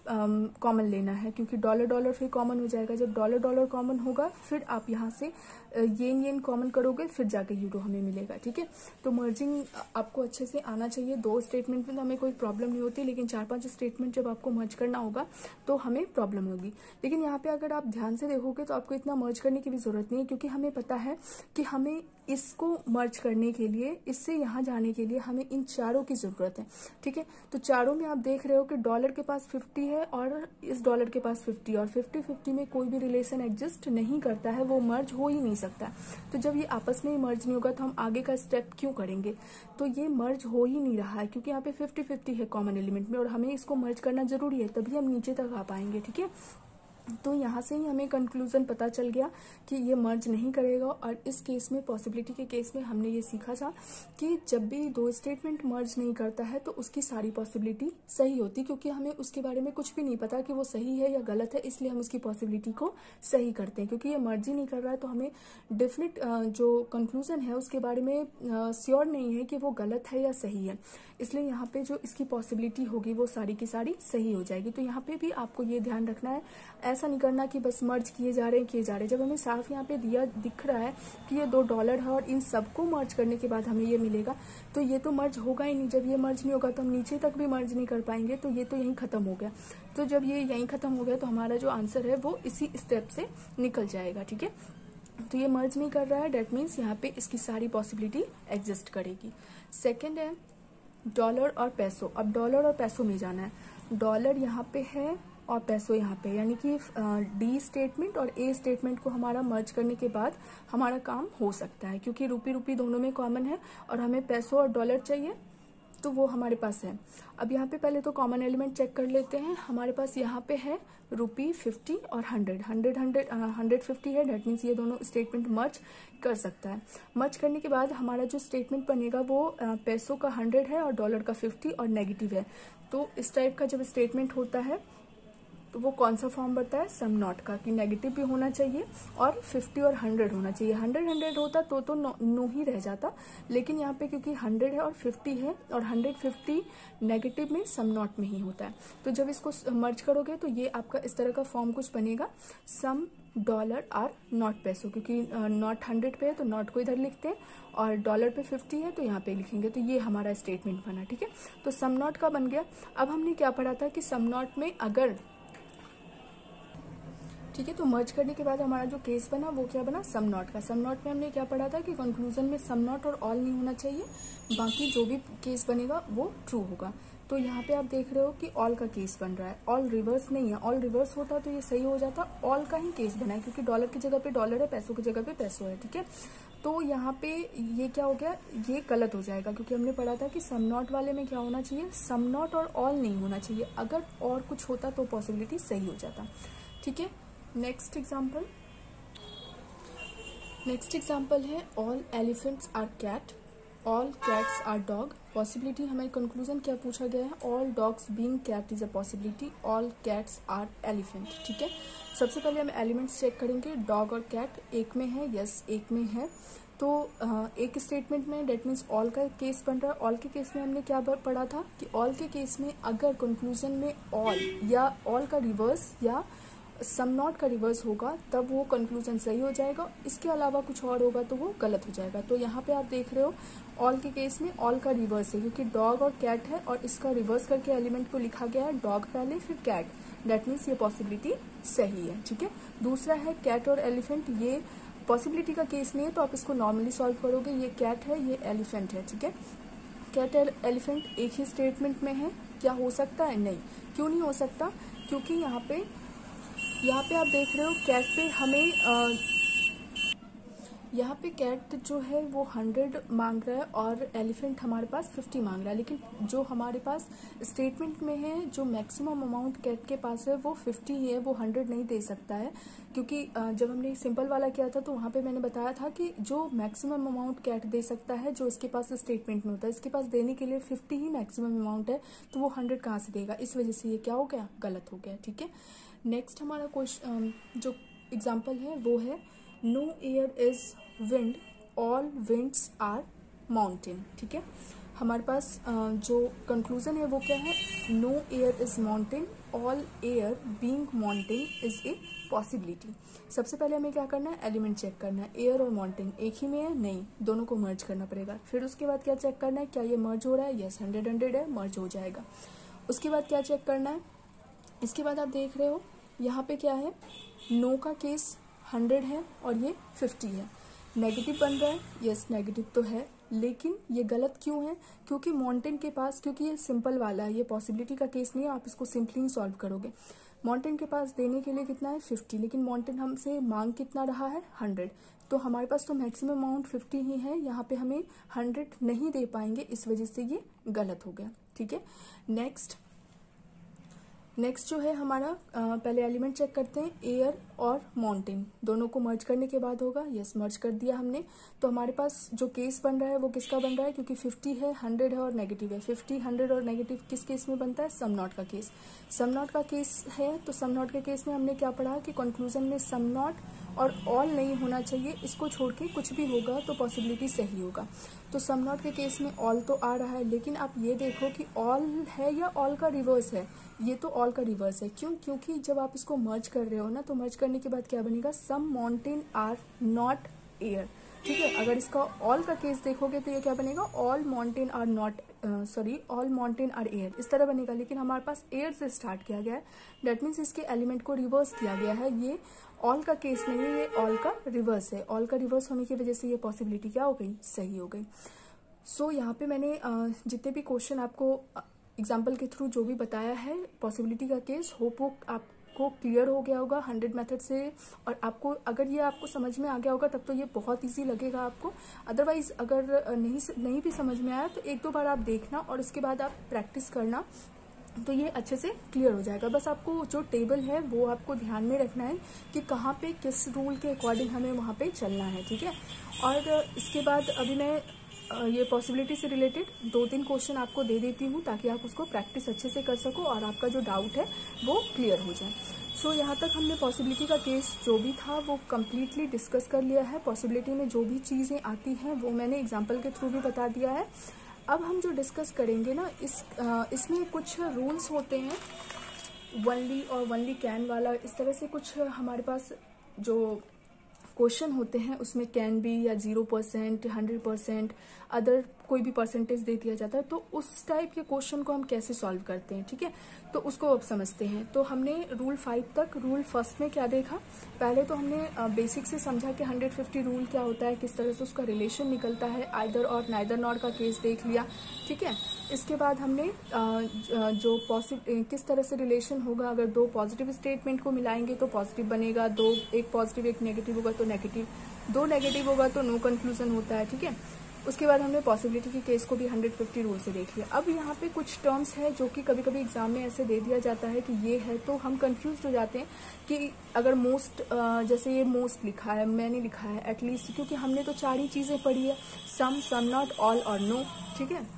कॉमन लेना है, क्योंकि डॉलर डॉलर फिर कॉमन हो जाएगा। जब डॉलर डॉलर कॉमन होगा फिर आप यहाँ से येन येन कॉमन करोगे, फिर जाके यूरो हमें मिलेगा, ठीक है। तो मर्जिंग आपको अच्छे से आना चाहिए। 2 स्टेटमेंट में तो हमें कोई प्रॉब्लम नहीं होती, लेकिन 4-5 स्टेटमेंट जब आपको मर्ज करना होगा तो हमें प्रॉब्लम होगी। लेकिन यहाँ पे अगर आप ध्यान से देखोगे तो आपको इतना मर्ज करने की भी जरूरत नहीं है, क्योंकि हमें पता है कि हमें इसको मर्ज करने के लिए, इससे यहाँ जाने के लिए हमें इन चारों की जरूरत है, ठीक है। तो चारों में आप देख रहे हो कि डॉलर के पास 50 है और इस डॉलर के पास 50, और 50-50 में कोई भी रिलेशन एग्जिस्ट नहीं करता है, वो मर्ज हो ही नहीं सकता। तो जब ये आपस में ही मर्ज नहीं होगा तो हम आगे का स्टेप क्यों करेंगे। तो ये मर्ज हो ही नहीं रहा है, क्योंकि यहाँ पे 50-50 है कॉमन एलिमेंट में, और हमें इसको मर्ज करना जरूरी है, तभी हम नीचे तक आ पाएंगे, ठीक है। तो यहाँ से ही हमें कंक्लूजन पता चल गया कि ये मर्ज नहीं करेगा। और इस केस में, पॉसिबिलिटी के केस में, हमने ये सीखा था कि जब भी 2 स्टेटमेंट मर्ज नहीं करता है तो उसकी सारी पॉसिबिलिटी सही होती, क्योंकि हमें उसके बारे में कुछ भी नहीं पता कि वो सही है या गलत है, इसलिए हम उसकी पॉसिबिलिटी को सही करते हैं। क्योंकि ये मर्ज ही नहीं कर रहा है तो हमें डेफिनेट जो कंक्लूजन है उसके बारे में श्योर नहीं है कि वो गलत है या सही है, इसलिए यहाँ पे जो इसकी पॉसिबिलिटी होगी वो सारी की सारी सही हो जाएगी। तो यहाँ पे भी आपको ये ध्यान रखना है, ऐसा नहीं करना कि बस मर्ज किए जा रहे हैं। जब हमें साफ यहाँ पे दिख रहा है कि ये 2 डॉलर है और इन सबको मर्ज करने के बाद हमें ये मिलेगा, तो ये तो मर्ज होगा ही नहीं। जब ये मर्ज नहीं होगा तो हम नीचे तक भी मर्ज नहीं कर पाएंगे, तो ये तो यहीं खत्म हो गया। तो जब ये यहीं खत्म हो गया तो हमारा जो आंसर है वो इसी स्टेप से निकल जाएगा, ठीक है। तो ये मर्ज नहीं कर रहा है, डेट मीन्स यहाँ पे इसकी सारी पॉसिबिलिटी एग्जिस्ट करेगी। सेकेंड है डॉलर और पैसो। अब डॉलर और पैसो में जाना है। डॉलर यहाँ पे है और पैसो यहाँ पे, यानी कि डी स्टेटमेंट और ए स्टेटमेंट को हमारा मर्ज करने के बाद हमारा काम हो सकता है, क्योंकि रुपी रुपी दोनों में कॉमन है और हमें पैसो और डॉलर चाहिए, तो वो हमारे पास है। अब यहाँ पे पहले तो कॉमन एलिमेंट चेक कर लेते हैं। हमारे पास यहाँ पे है ₹50 और 100 है, डेट मीन्स ये दोनों स्टेटमेंट मर्ज कर सकता है। मर्ज करने के बाद हमारा जो स्टेटमेंट बनेगा वो पैसों का 100 है और डॉलर का 50 और नेगेटिव है। तो इस टाइप का जब स्टेटमेंट होता है तो वो कौन सा फॉर्म बनता है, सम नॉट का, कि नेगेटिव भी होना चाहिए और 50 और 100 होना चाहिए। 100 होता तो नो ही रह जाता, लेकिन यहाँ पे क्योंकि 100 है और 50 है और 150 नेगेटिव में सम नॉट में ही होता है। तो जब इसको मर्ज करोगे तो ये आपका इस तरह का फॉर्म कुछ बनेगा, सम डॉलर आर नॉट पैसों, क्योंकि नॉट 100 पे है तो नॉट को इधर लिखते हैं और डॉलर पे 50 है तो यहाँ पे लिखेंगे। तो ये हमारा स्टेटमेंट बना, ठीक है। तो सम नॉट का बन गया। अब हमने क्या पढ़ा था कि सम नॉट में अगर, ठीक है, तो मर्ज करने के बाद हमारा जो केस बना वो क्या बना, सम नॉट का। सम नॉट में हमने क्या पढ़ा था कि कंक्लूजन में सम नॉट और ऑल नहीं होना चाहिए, बाकी जो भी केस बनेगा वो ट्रू होगा। तो यहाँ पे आप देख रहे हो कि ऑल का केस बन रहा है, ऑल रिवर्स नहीं है। ऑल रिवर्स होता तो ये सही हो जाता, ऑल का ही केस बना है क्योंकि डॉलर की जगह पे डॉलर है, पैसों की जगह पे पैसों है, ठीक है। तो यहाँ पे ये क्या हो गया, ये गलत हो जाएगा क्योंकि हमने पढ़ा था कि सम नॉट वाले में क्या होना चाहिए, सम नॉट और ऑल नहीं होना चाहिए। अगर और कुछ होता तो पॉसिबिलिटी सही हो जाता, ठीक है। नेक्स्ट एग्जाम्पल है all elephants are cat, all cats are dog. Possibility हमारी कंक्लूजन क्या पूछा गया है, all dogs being cat is a possibility, all cats are elephant, ठीक है। सबसे पहले हम एलिमेंट्स चेक करेंगे, डॉग और कैट एक में है, यस एक में है। तो एक स्टेटमेंट में डेट मीन्स ऑल का केस बन रहा है। ऑल के केस में हमने क्या पढ़ा था कि ऑल के केस में अगर कंक्लूजन में ऑल या ऑल का रिवर्स या सम नॉट का रिवर्स होगा तब वो कंक्लूजन सही हो जाएगा, इसके अलावा कुछ और होगा तो वो गलत हो जाएगा। तो यहाँ पे आप देख रहे हो ऑल के केस में ऑल का रिवर्स है क्योंकि डॉग और कैट है और इसका रिवर्स करके एलिमेंट को लिखा गया है, डॉग पहले फिर कैट, दैट मीन्स ये पॉसिबिलिटी सही है, ठीक है। दूसरा है कैट और एलिफेंट, ये पॉसिबिलिटी का केस नहीं है तो आप इसको नॉर्मली सॉल्व करोगे, ये कैट है ये एलिफेंट है, ठीक है। कैट और एलिफेंट एक ही स्टेटमेंट में है, क्या हो सकता है, नहीं। क्यों नहीं हो सकता, क्योंकि यहाँ पे आप देख रहे हो कैट पे हमें यहाँ पे कैट जो है वो 100 मांग रहा है और एलिफेंट हमारे पास 50 मांग रहा है, लेकिन जो हमारे पास स्टेटमेंट में है जो मैक्सिमम अमाउंट कैट के पास है वो 50 ही है, वो 100 नहीं दे सकता है। क्योंकि जब हमने सिंपल वाला किया था तो वहाँ पे मैंने बताया था कि जो मैक्सिमम अमाउंट कैट दे सकता है जो इसके पास स्टेटमेंट में होता है, इसके पास देने के लिए 50 ही मैक्सिमम अमाउंट है, तो वो 100 कहाँ से देगा, इस वजह से ये क्या हो गया, गलत हो गया, ठीक है। नेक्स्ट हमारा क्वेश्चन जो एग्जाम्पल है वो है no air is wind, all winds are mountain, ठीक है। हमारे पास जो कंक्लूजन है वो क्या है, no air is mountain, all air being mountain is a possibility. सबसे पहले हमें क्या करना है, एलिमेंट चेक करना है, एयर और माउंटेन एक ही में है, नहीं, दोनों को मर्ज करना पड़ेगा। फिर उसके बाद क्या चेक करना है, क्या ये मर्ज हो रहा है, यस 100 है, मर्ज हो जाएगा। उसके बाद क्या चेक करना है, इसके बाद आप देख रहे हो यहाँ पे क्या है, नो का केस 100 है और ये 50 है, नेगेटिव बन रहा है, यस नेगेटिव तो है, लेकिन ये गलत क्यों है, क्योंकि माउंटेन के पास, क्योंकि ये सिंपल वाला है, ये पॉसिबिलिटी का केस नहीं है, आप इसको सिंपली ही सॉल्व करोगे। माउंटेन के पास देने के लिए कितना है 50, लेकिन माउंटेन हमसे मांग कितना रहा है 100, तो हमारे पास तो मैक्सिमम अमाउंट 50 ही है, यहाँ पे हमें 100 नहीं दे पाएंगे, इस वजह से ये गलत हो गया, ठीक है। नेक्स्ट जो है हमारा पहले एलिमेंट चेक करते हैं, एयर और माउंटेन दोनों को मर्ज करने के बाद होगा, यस मर्ज कर दिया हमने। तो हमारे पास जो केस बन रहा है वो किसका बन रहा है, क्योंकि 50 है, 100 है और नेगेटिव है, 50, 100 और नेगेटिव किस केस में बनता है, सम नॉट का केस। सम नॉट का केस है तो सम नॉट के केस में हमने क्या पढ़ा कि कंक्लूजन में सम नॉट और ऑल नहीं होना चाहिए, इसको छोड़ के कुछ भी होगा तो पॉसिबिलिटी सही होगा। तो सम नॉट के केस में ऑल तो आ रहा है, लेकिन आप ये देखो कि ऑल है या ऑल का रिवर्स है, ये तो ऑल का रिवर्स है। क्यों, क्योंकि जब आप इसको मर्ज कर रहे हो ना, तो मर्ज करने के बाद क्या बनेगा, सम माउंटेन आर नॉट एयर, ठीक है। अगर इसका ऑल का केस देखोगे तो ये क्या बनेगा, all mountain are not all mountain are air, इस तरह बनेगा, लेकिन हमारे पास एयर से स्टार्ट किया गया है, दैट मीन्स इसके एलिमेंट को रिवर्स किया गया है, ये ऑल का केस नहीं है, ये ऑल का रिवर्स है। ऑल का रिवर्स होने की वजह से ये पॉसिबिलिटी क्या हो गई, सही हो गई। सो यहाँ पे मैंने जितने भी क्वेश्चन आपको एग्जाम्पल के थ्रू जो भी बताया है पॉसिबिलिटी का केस, होप वो आप आपको क्लियर हो गया होगा 100 मेथड से, और आपको अगर ये आपको समझ में आ गया होगा तब तो ये बहुत इजी लगेगा आपको। अदरवाइज अगर नहीं भी समझ में आया तो 1-2 बार आप देखना और उसके बाद आप प्रैक्टिस करना, तो ये अच्छे से क्लियर हो जाएगा। बस आपको जो टेबल है वो आपको ध्यान में रखना है कि कहाँ पे किस रूल के अकॉर्डिंग हमें वहाँ पे चलना है, ठीक है। और इसके बाद अभी मैं ये पॉसिबिलिटी से रिलेटेड 2-3 क्वेश्चन आपको दे देती हूँ ताकि आप उसको प्रैक्टिस अच्छे से कर सको और आपका जो डाउट है वो क्लियर हो जाए। सो यहाँ तक हमने पॉसिबिलिटी का केस जो भी था वो कम्प्लीटली डिस्कस कर लिया है। पॉसिबिलिटी में जो भी चीज़ें आती हैं वो मैंने एग्जाम्पल के थ्रू भी बता दिया है। अब हम जो डिस्कस करेंगे ना इसमें कुछ रूल्स होते हैं, वनली और वनली कैन वाला, इस तरह से कुछ हमारे पास जो क्वेश्चन होते हैं उसमें कैन बी या 0%, 100%, अदर कोई भी परसेंटेज दे दिया जाता है। तो उस टाइप के क्वेश्चन को हम कैसे सॉल्व करते हैं, ठीक है, तो उसको अब समझते हैं। तो हमने रूल 5 तक, रूल फर्स्ट में क्या देखा, पहले तो हमने बेसिक से समझा कि 150 रूल क्या होता है, किस तरह से उसका रिलेशन निकलता है, आइदर और नाइदर नॉट का केस देख लिया, ठीक है। इसके बाद हमने जो किस तरह से रिलेशन होगा, अगर 2 पॉजिटिव स्टेटमेंट को मिलाएंगे तो पॉजिटिव बनेगा, एक पॉजिटिव एक नेगेटिव होगा तो नेगेटिव, 2 नेगेटिव होगा तो नो कंक्लूजन होता है, ठीक है। उसके बाद हमने पॉसिबिलिटी के केस को भी 150 रूल से देख लिया। अब यहाँ पे कुछ टर्म्स है जो कि कभी कभी एग्जाम में ऐसे दे दिया जाता है कि ये है, तो हम कंफ्यूज हो जाते हैं कि अगर मोस्ट, जैसे ये मोस्ट लिखा है, मैंने लिखा है एटलीस्ट, क्योंकि हमने तो 4 ही चीजें पढ़ी है, सम नॉट, ऑल और नो, ठीक है,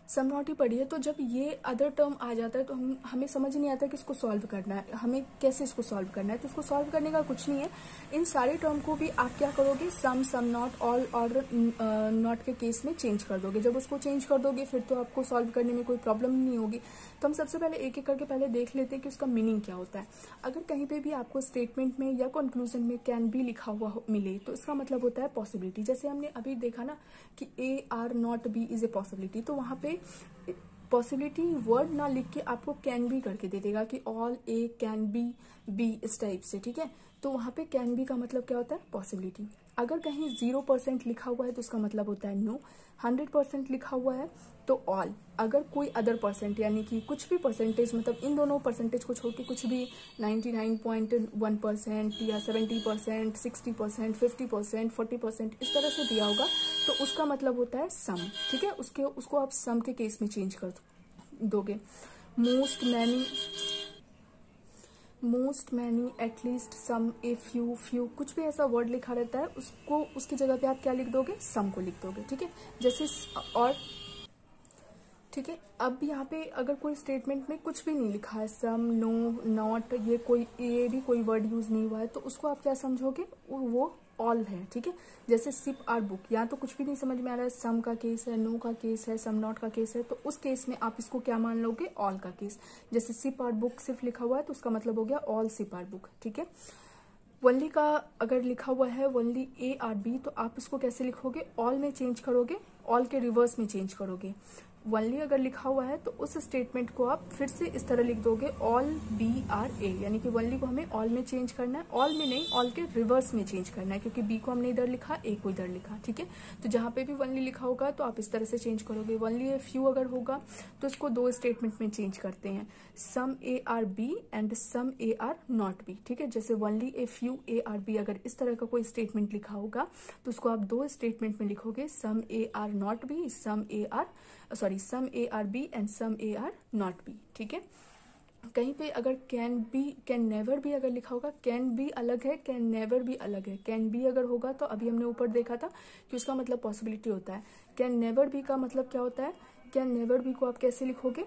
सम नॉट ही पढ़ी है। तो जब ये अदर टर्म आ जाता है तो हमें समझ नहीं आता कि इसको सॉल्व करना है, हमें कैसे इसको सॉल्व करना है। तो इसको सॉल्व करने का कुछ नहीं है, इन सारे टर्म को भी आप क्या करोगे, सम नॉट, ऑल और नॉट के केस में चेंज कर दोगे। जब उसको चेंज कर दोगे फिर तो आपको सॉल्व करने में कोई प्रॉब्लम नहीं होगी। तो हम सबसे पहले एक एक करके पहले देख लेते हैं कि उसका मीनिंग क्या होता है। अगर कहीं पे भी आपको स्टेटमेंट में या कंक्लूजन में कैन बी लिखा हुआ मिले तो इसका मतलब होता है पॉसिबिलिटी। जैसे हमने अभी देखा ना कि ए are not B is a possibility, तो वहां पे पॉसिबिलिटी वर्ड ना लिख के आपको कैन बी करके दे देगा कि ऑल ए कैन बी इस टाइप से, ठीक है। तो वहां पे कैन बी का मतलब क्या होता है, पॉसिबिलिटी। अगर कहीं 0% लिखा हुआ है तो इसका मतलब होता है नो, 100% लिखा हुआ है तो ऑल। अगर कोई अदर परसेंट यानी कि कुछ भी परसेंटेज, मतलब इन दोनों परसेंटेज को छोड़ के कुछ भी 99.1% या 70%, 60%, 50%, 40% इस तरह से दिया होगा तो उसका मतलब होता है सम, ठीक है। उसको आप सम के केस में चेंज कर दोगे। Most many, at least, some, a few, कुछ भी ऐसा वर्ड लिखा रहता है उसको उसकी जगह पे आप क्या लिख दोगे, सम को लिख दोगे, ठीक है। जैसे और, ठीक है। अब यहाँ पे अगर कोई स्टेटमेंट में कुछ भी नहीं लिखा है, सम, नो, नॉट, ये भी कोई वर्ड यूज नहीं हुआ है, तो उसको आप क्या समझोगे, वो ऑल है, ठीक है। जैसे सिप आर बुक, या तो कुछ भी नहीं समझ में आ रहा है, सम का केस है, नो का केस है, सम नॉट का केस है, तो उस केस में आप इसको क्या मान लोगे, ऑल का केस। जैसे सिप आर बुक सिर्फ लिखा हुआ है तो उसका मतलब हो गया ऑल सिप आर बुक, ठीक है। वनली का अगर लिखा हुआ है वनली ए आर बी तो आप इसको कैसे लिखोगे, ऑल में चेंज करोगे, ऑल के रिवर्स में चेंज करोगे। वनली अगर लिखा हुआ है तो उस स्टेटमेंट को आप फिर से इस तरह लिख दोगे, ऑल बी आर ए, यानी कि वनली को हमें ऑल में चेंज करना है, ऑल में नहीं, ऑल के रिवर्स में चेंज करना है, क्योंकि बी को हमने इधर लिखा, ए को इधर लिखा, ठीक है। तो जहां पे भी वनली लिखा होगा तो आप इस तरह से चेंज करोगे। वनली फ्यू अगर होगा तो इसको 2 स्टेटमेंट में चेंज करते हैं, some A are B and some A are not B, ठीक है। जैसे only a few A are B, अगर इस तरह का कोई स्टेटमेंट लिखा होगा तो उसको आप 2 स्टेटमेंट में लिखोगे, some A are not B, some A are B and some A are not B, ठीक है। कहीं पे अगर कैन बी, कैन नेवर भी अगर लिखा होगा, कैन बी अलग है, कैन नेवर भी अलग है। कैन बी अगर होगा तो अभी हमने ऊपर देखा था कि उसका मतलब पॉसिबिलिटी होता है। कैन नेवर बी का मतलब क्या होता है, कैन नेवर बी को आप कैसे लिखोगे,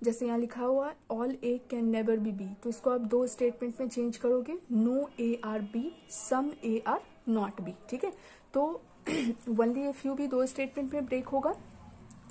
जैसे यहाँ लिखा हुआ है all A can never be, B इसको आप 2 स्टेटमेंट में चेंज करोगे, no A are B, some A are not B, ठीक है। तो वनली ए फ्यू भी 2 स्टेटमेंट में ब्रेक होगा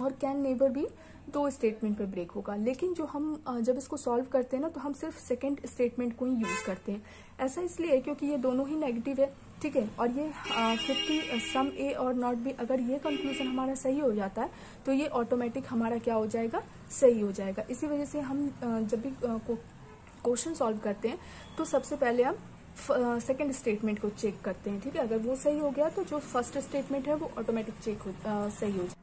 और कैन नेवर भी 2 स्टेटमेंट पे ब्रेक होगा। लेकिन जो हम जब इसको सॉल्व करते हैं ना तो हम सिर्फ सेकंड स्टेटमेंट को ही यूज करते हैं। ऐसा इसलिए क्योंकि ये दोनों ही नेगेटिव है, ठीक है। और ये 50 सम ए और नॉट बी, अगर ये कंक्लूजन हमारा सही हो जाता है तो ये ऑटोमेटिक हमारा क्या हो जाएगा, सही हो जाएगा। इसी वजह से हम जब भी क्वेश्चन सॉल्व करते हैं तो सबसे पहले हम सेकंड स्टेटमेंट को चेक करते हैं, ठीक है। अगर वो सही हो गया तो जो फर्स्ट स्टेटमेंट है वो ऑटोमेटिक सही हो जाए,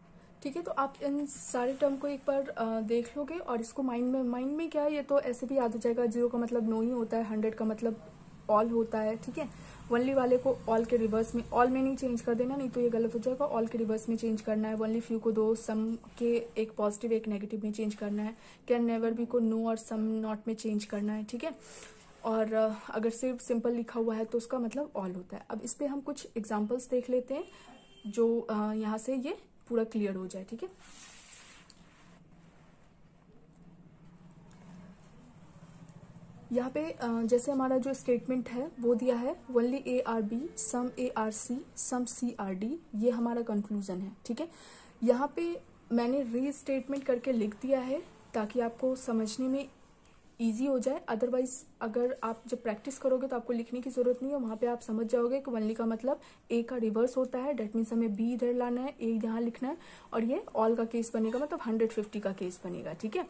ठीक है, तो आप इन सारे टर्म को एक बार देख लोगे और इसको माइंड में क्या है, ये तो ऐसे भी याद हो जाएगा। 0 का मतलब नो ही होता है, 100 का मतलब ऑल होता है। ठीक है, वनली वाले को ऑल के रिवर्स में, ऑल में नहीं चेंज कर देना, नहीं तो ये गलत हो जाएगा। ऑल के रिवर्स में चेंज करना है। वनली फ्यू को दो सम के एक पॉजिटिव एक नेगेटिव में चेंज करना है। कैन नेवर बी को नो और सम नॉट में चेंज करना है। ठीक है, और अगर सिर्फ सिंपल लिखा हुआ है तो उसका मतलब ऑल होता है। अब इस पे हम कुछ एग्जाम्पल्स देख लेते हैं जो यहाँ से ये पूरा क्लियर हो जाए। ठीक है, यहाँ पे जैसे हमारा जो स्टेटमेंट है वो दिया है, only A are B, some A are C, some C are D, ये हमारा कंक्लूजन है। ठीक है, यहाँ पे मैंने री स्टेटमेंट करके लिख दिया है ताकि आपको समझने में इजी हो जाए। अदरवाइज अगर आप जब प्रैक्टिस करोगे तो आपको लिखने की जरूरत नहीं है, वहां पे आप समझ जाओगे कि वनली का मतलब ए का रिवर्स होता है। डेट मीन्स हमें बी इधर लाना है, ए यहाँ लिखना है, और ये ऑल का केस बनेगा, मतलब 150 का केस बनेगा। ठीक है,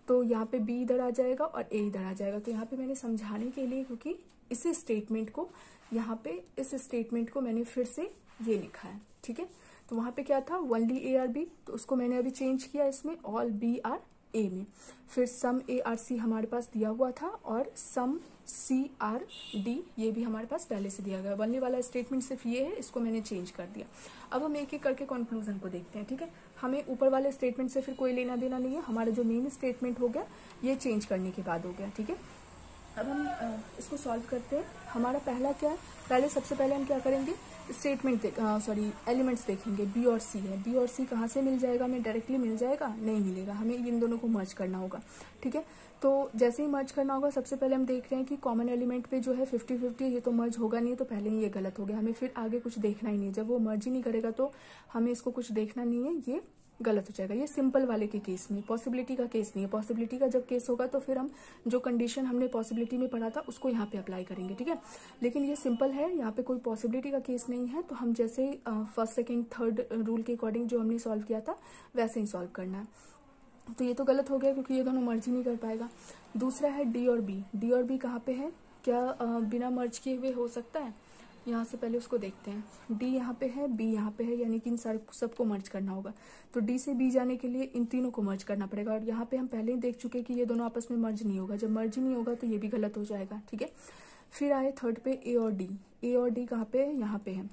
तो यहाँ पे बी इधर आ जाएगा और ए इधर आ जाएगा। तो यहाँ पे मैंने समझाने के लिए, क्योंकि इस स्टेटमेंट को यहाँ पे इस स्टेटमेंट को मैंने फिर से ये लिखा है। ठीक है, तो वहां पे क्या था, ओनली ए आर बी, तो उसको मैंने अभी चेंज किया इसमें, ऑल बी आर ए में। फिर सम ए आर सी हमारे पास दिया हुआ था, और सम सी आर डी ये भी हमारे पास पहले से दिया गया। वनली वाला स्टेटमेंट सिर्फ ये है, इसको मैंने चेंज कर दिया। अब हम एक एक करके कंक्लूजन को देखते हैं। ठीक है, हमें ऊपर वाले स्टेटमेंट से फिर कोई लेना देना नहीं है, हमारा जो मेन स्टेटमेंट हो गया ये चेंज करने के बाद हो गया। ठीक है, अब हम इसको सॉल्व करते हैं। हमारा पहला क्या है, पहले सबसे पहले हम क्या करेंगे, स्टेटमेंट एलिमेंट्स देखेंगे। बी और सी है, बी और सी कहाँ से मिल जाएगा, हमें डायरेक्टली मिल जाएगा, नहीं मिलेगा, हमें इन दोनों को मर्ज करना होगा। ठीक है, तो जैसे ही मर्ज करना होगा, सबसे पहले हम देख रहे हैं कि कॉमन एलिमेंट पे जो है 50-50, ये तो मर्ज होगा नहीं, तो पहले ही ये गलत हो गया। हमें फिर आगे कुछ देखना ही नहीं है, जब वो मर्ज ही नहीं करेगा तो हमें इसको कुछ देखना नहीं है, ये गलत हो जाएगा। ये सिंपल वाले के केस में, पॉसिबिलिटी का केस नहीं है। पॉसिबिलिटी का जब केस होगा तो फिर हम जो कंडीशन हमने पॉसिबिलिटी में पढ़ा था उसको यहाँ पे अप्लाई करेंगे। ठीक है, लेकिन ये सिंपल है, यहाँ पे कोई पॉसिबिलिटी का केस नहीं है, तो हम जैसे फर्स्ट सेकेंड थर्ड रूल के अकॉर्डिंग जो हमने सॉल्व किया था वैसे ही सॉल्व करना है। तो ये तो गलत हो गया क्योंकि ये दोनों मर्ज ही नहीं कर पाएगा। दूसरा है डी और बी। डी और बी कहाँ पे है, क्या बिना मर्ज किए हुए हो सकता है, यहाँ से पहले उसको देखते हैं। डी यहाँ पे है, बी यहाँ पे है, यानी कि इन सबको मर्ज करना होगा। तो डी से बी जाने के लिए इन तीनों को मर्ज करना पड़ेगा, और यहाँ पे हम पहले ही देख चुके कि ये दोनों आपस में मर्ज नहीं होगा। जब मर्ज नहीं होगा तो ये भी गलत हो जाएगा। ठीक है, फिर आए थर्ड पे ए और डी। ए और डी कहाँ पे है, यहाँ पे है।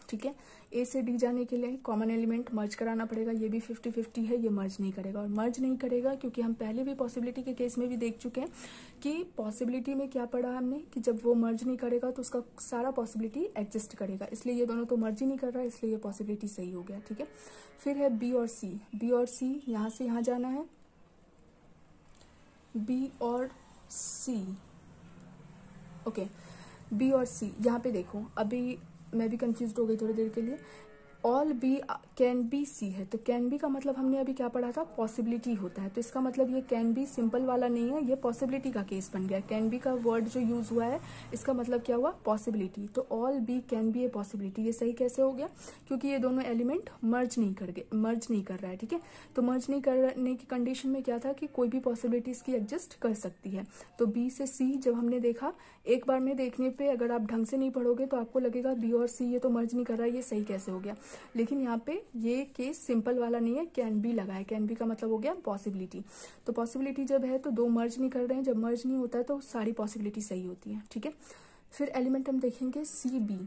ठीक है, ए से डी जाने के लिए कॉमन एलिमेंट मर्ज कराना पड़ेगा, ये भी 50-50 है, ये मर्ज नहीं करेगा। और मर्ज नहीं करेगा क्योंकि हम पहले भी पॉसिबिलिटी के केस में भी देख चुके हैं कि पॉसिबिलिटी में क्या पढ़ा हमने कि जब वो मर्ज नहीं करेगा तो उसका सारा पॉसिबिलिटी एग्जिस्ट करेगा, इसलिए ये दोनों तो मर्ज ही नहीं कर रहा है, इसलिए ये पॉसिबिलिटी सही हो गया। ठीक है, फिर है बी और सी। बी और सी यहाँ से यहाँ जाना है, बी और सी। ओके, बी और सी यहाँ पे देखो, अभी मैं भी कंफ्यूज हो गई थोड़ी देर के लिए। All B can be C है, तो कैन बी का मतलब हमने अभी क्या पढ़ा था, पॉसिबिलिटी होता है। तो इसका मतलब ये कैन बी सिंपल वाला नहीं है, ये पॉसिबिलिटी का केस बन गया। कैन बी का वर्ड जो यूज हुआ है इसका मतलब क्या हुआ, पॉसिबिलिटी। तो all B can B a possibility, ये सही कैसे हो गया, क्योंकि ये दोनों एलिमेंट मर्ज नहीं कर रहा है। ठीक है, तो मर्ज नहीं करने की कंडीशन में क्या था कि कोई भी पॉसिबिलिटी इसकी एग्जिस्ट कर सकती है। तो बी से सी जब हमने देखा, एक बार में देखने पे अगर आप ढंग से नहीं पढ़ोगे तो आपको लगेगा बी और सी ये तो मर्ज नहीं कर रहा है, ये सही कैसे हो गया। लेकिन यहाँ पे ये केस सिंपल वाला नहीं है, कैन बी लगा है। कैन बी का मतलब हो गया पॉसिबिलिटी। तो पॉसिबिलिटी जब है तो दो मर्ज नहीं कर रहे हैं, जब मर्ज नहीं होता है तो सारी पॉसिबिलिटी सही होती है। ठीक है, फिर एलिमेंट हम देखेंगे सी बी।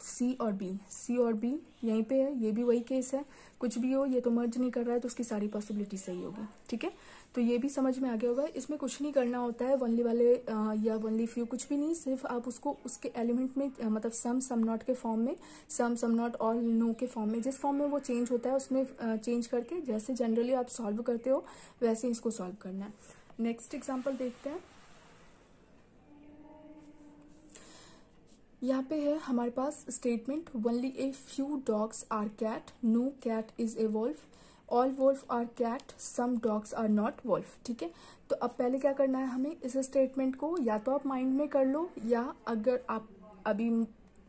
सी और बी, सी और बी यहीं पे है, ये भी वही केस है, कुछ भी हो ये तो मर्ज नहीं कर रहा है तो उसकी सारी पॉसिबिलिटी सही होगी। ठीक है, तो ये भी समझ में आ गया होगा। इसमें कुछ नहीं करना होता है, वनली वाले या वनली फ्यू कुछ भी नहीं, सिर्फ आप उसको उसके एलिमेंट में मतलब सम नॉट के फॉर्म में, सम नॉट ऑल नो के फॉर्म में, जिस फॉर्म में वो चेंज होता है उसमें चेंज करके जैसे जनरली आप सॉल्व करते हो वैसे इसको सॉल्व करना है। नेक्स्ट एग्जाम्पल देखते हैं। यहाँ पे है हमारे पास statement, only a few dogs are cat, no cat is a wolf, all wolf are cat, some dogs are not wolf. ठीक है, तो अब पहले क्या करना है हमें, इस स्टेटमेंट को या तो आप माइंड में कर लो, या अगर आप अभी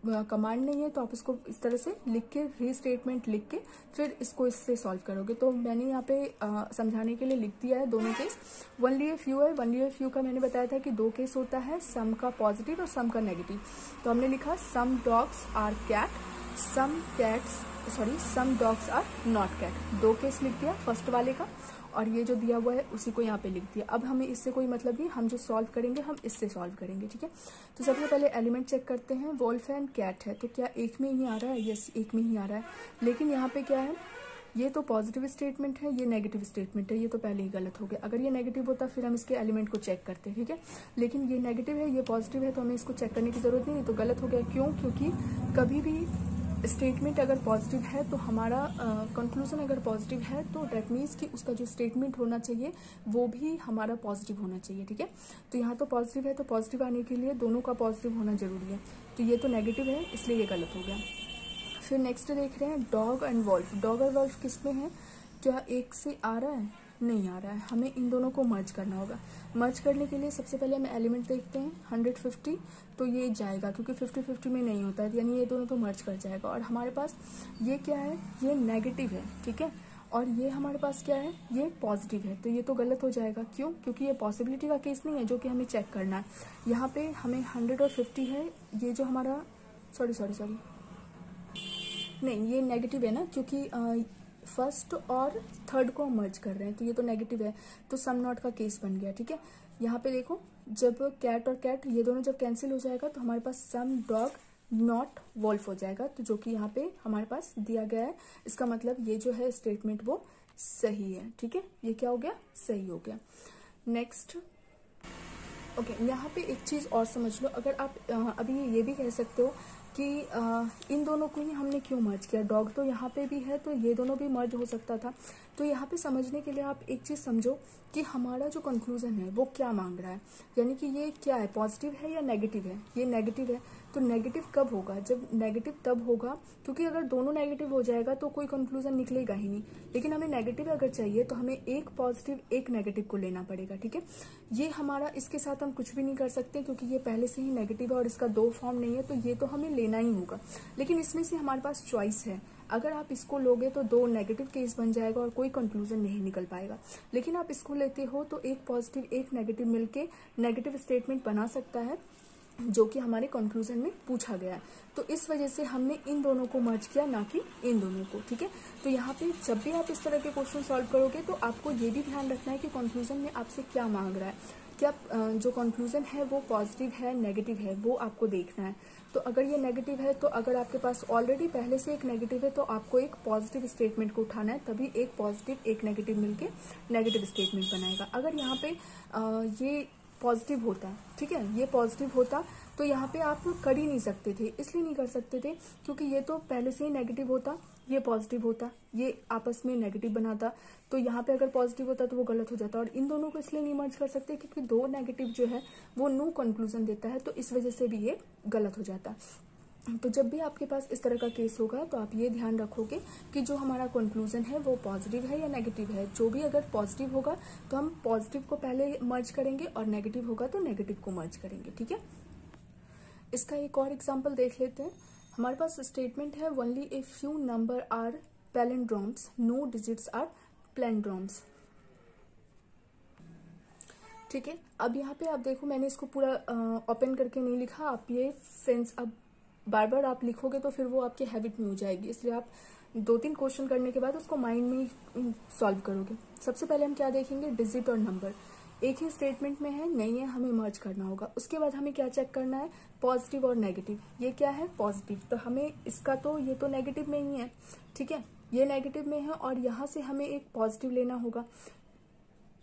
कमांड नहीं है तो आप इसको इस तरह से लिख के, री स्टेटमेंट लिख के फिर इसको इससे सॉल्व करोगे। तो मैंने यहाँ पे समझाने के लिए लिख दिया है दोनों केस। वनली ए फ्यू है, वनली ए फ्यू का मैंने बताया था कि दो केस होता है, सम का पॉजिटिव और सम का नेगेटिव। तो हमने लिखा some dogs are cat, some dogs are not cat, 2 case लिख दिया फर्स्ट वाले का, और ये जो दिया हुआ है उसी को यहाँ पे लिख दिया। अब हमें इससे कोई मतलब नहीं, हम जो सॉल्व करेंगे हम इससे सॉल्व करेंगे, ठीक है। तो सबसे पहले एलिमेंट चेक करते हैं। वोल्फ एंड कैट है, तो क्या एक में ही आ रहा है? यस, एक में ही आ रहा है। लेकिन यहाँ पे क्या है, ये तो पॉजिटिव स्टेटमेंट है, ये नेगेटिव स्टेटमेंट है, ये तो पहले ही गलत हो गया। अगर ये नेगेटिव होता फिर हम इसके एलिमेंट को चेक करते, ठीक है। लेकिन ये नेगेटिव है, ये पॉजिटिव है, तो हमें इसको चेक करने की जरूरत नहीं है, तो गलत हो गया। क्यों? क्योंकि कभी भी स्टेटमेंट अगर पॉजिटिव है तो हमारा कंक्लूजन अगर पॉजिटिव है तो डेट मीन्स कि उसका जो स्टेटमेंट होना चाहिए वो भी हमारा पॉजिटिव होना चाहिए, ठीक है। तो यहाँ तो पॉजिटिव है, तो पॉजिटिव आने के लिए दोनों का पॉजिटिव होना जरूरी है। तो ये तो नेगेटिव है, इसलिए ये गलत हो गया। फिर नेक्स्ट देख रहे हैं डॉग एंड वॉल्फ। डॉग और वॉल्फ किस में है? क्या एक से आ रहा है? नहीं आ रहा है। हमें इन दोनों को मर्ज करना होगा। मर्ज करने के लिए सबसे पहले हमें एलिमेंट देखते हैं 150, तो ये जाएगा क्योंकि 50-50 में नहीं होता है, यानी ये दोनों तो मर्ज कर जाएगा। और हमारे पास ये क्या है? ये नेगेटिव है, ठीक है। और ये हमारे पास क्या है? ये पॉजिटिव है, तो ये तो गलत हो जाएगा। क्यों? क्योंकि ये पॉसिबिलिटी का केस नहीं है जो कि हमें चेक करना है। यहाँ पे हमें 100 और 50 है, ये जो हमारा सॉरी नहीं, ये नेगेटिव है ना, क्योंकि फर्स्ट और थर्ड को मर्ज कर रहे हैं, तो ये तो नेगेटिव है, तो सम नॉट का केस बन गया, ठीक है। यहाँ पे देखो, जब कैट और कैट ये दोनों जब कैंसिल हो जाएगा तो हमारे पास सम डॉग नॉट वॉल्फ हो जाएगा, तो जो कि यहाँ पे हमारे पास दिया गया है। इसका मतलब ये जो है स्टेटमेंट वो सही है, ठीक है। ये क्या हो गया? सही हो गया। नेक्स्ट ओके, यहाँ पे एक चीज और समझ लो। अगर आप अभी ये भी कह सकते हो कि इन दोनों को ही हमने क्यों मर्ज किया, डॉग तो यहाँ पे भी है तो ये दोनों भी मर्ज हो सकता था। तो यहाँ पे समझने के लिए आप एक चीज समझो कि हमारा जो कंक्लूजन है वो क्या मांग रहा है, यानी कि ये क्या है, पॉजिटिव है या नेगेटिव है? ये नेगेटिव है, तो नेगेटिव कब होगा? जब नेगेटिव तब होगा, क्योंकि अगर दोनों नेगेटिव हो जाएगा तो कोई कंक्लूजन निकलेगा ही नहीं। लेकिन हमें नेगेटिव अगर चाहिए तो हमें एक पॉजिटिव एक नेगेटिव को लेना पड़ेगा, ठीक है। ये हमारा, इसके साथ हम कुछ भी नहीं कर सकते क्योंकि ये पहले से ही नेगेटिव है और इसका 2 फॉर्म नहीं है, तो ये तो हमें लेना ही होगा। लेकिन इसमें से हमारे पास चॉइस है, अगर आप इसको लोगे तो 2 नेगेटिव केस बन जाएगा और कोई कंक्लूजन नहीं निकल पाएगा। लेकिन आप इसको लेते हो तो एक पॉजिटिव एक नेगेटिव मिलके नेगेटिव स्टेटमेंट बना सकता है, जो कि हमारे कंक्लूजन में पूछा गया है। तो इस वजह से हमने इन दोनों को मर्ज किया, ना कि इन दोनों को, ठीक है। तो यहाँ पे जब भी आप इस तरह के क्वेश्चन सॉल्व करोगे तो आपको ये भी ध्यान रखना है कि कंक्लूजन में आपसे क्या मांग रहा है, क्या जो कंक्लूजन है वो पॉजिटिव है नेगेटिव है, वो आपको देखना है। तो अगर ये नेगेटिव है, तो अगर आपके पास ऑलरेडी पहले से एक नेगेटिव है तो आपको एक पॉजिटिव स्टेटमेंट को उठाना है, तभी एक पॉजिटिव एक नेगेटिव मिलके नेगेटिव स्टेटमेंट बनाएगा। अगर यहाँ पे ये पॉजिटिव होता, ठीक है, ये पॉजिटिव होता तो यहाँ पे आप कर ही नहीं सकते थे। इसलिए नहीं कर सकते थे क्योंकि ये तो पहले से ही नेगेटिव होता, ये पॉजिटिव होता, ये आपस में नेगेटिव बनाता, तो यहाँ पे अगर पॉजिटिव होता तो वो गलत हो जाता। और इन दोनों को इसलिए नहीं मर्ज कर सकते क्योंकि 2 नेगेटिव जो है वो नो कंक्लूजन देता है, तो इस वजह से भी ये गलत हो जाता। तो जब भी आपके पास इस तरह का केस होगा तो आप ये ध्यान रखोगे कि जो हमारा कंक्लूजन है वो पॉजिटिव है या नेगेटिव है। जो भी अगर पॉजिटिव होगा तो हम पॉजिटिव को पहले मर्ज करेंगे और नेगेटिव होगा तो नेगेटिव को मर्ज करेंगे, ठीक है। इसका एक और एग्जांपल देख लेते हैं। हमारे पास स्टेटमेंट है only a few number are palindromes, no digits are palindromes, ठीक है। अब यहाँ पे आप देखो, मैंने इसको पूरा ओपन करके नहीं लिखा, आप ये सेंस अब बार बार आप लिखोगे तो फिर वो आपके हैबिट में हो जाएगी, इसलिए आप 2-3 क्वेश्चन करने के बाद उसको माइंड में ही सॉल्व करोगे। सबसे पहले हम क्या देखेंगे, डिजिट और नंबर एक ही स्टेटमेंट में है नहीं है, हमें मर्ज करना होगा। उसके बाद हमें क्या चेक करना है, पॉजिटिव और नेगेटिव। ये क्या है, पॉजिटिव, तो हमें इसका तो ये तो नेगेटिव में ही है, ठीक है, ये नेगेटिव में है और यहाँ से हमें एक पॉजिटिव लेना होगा।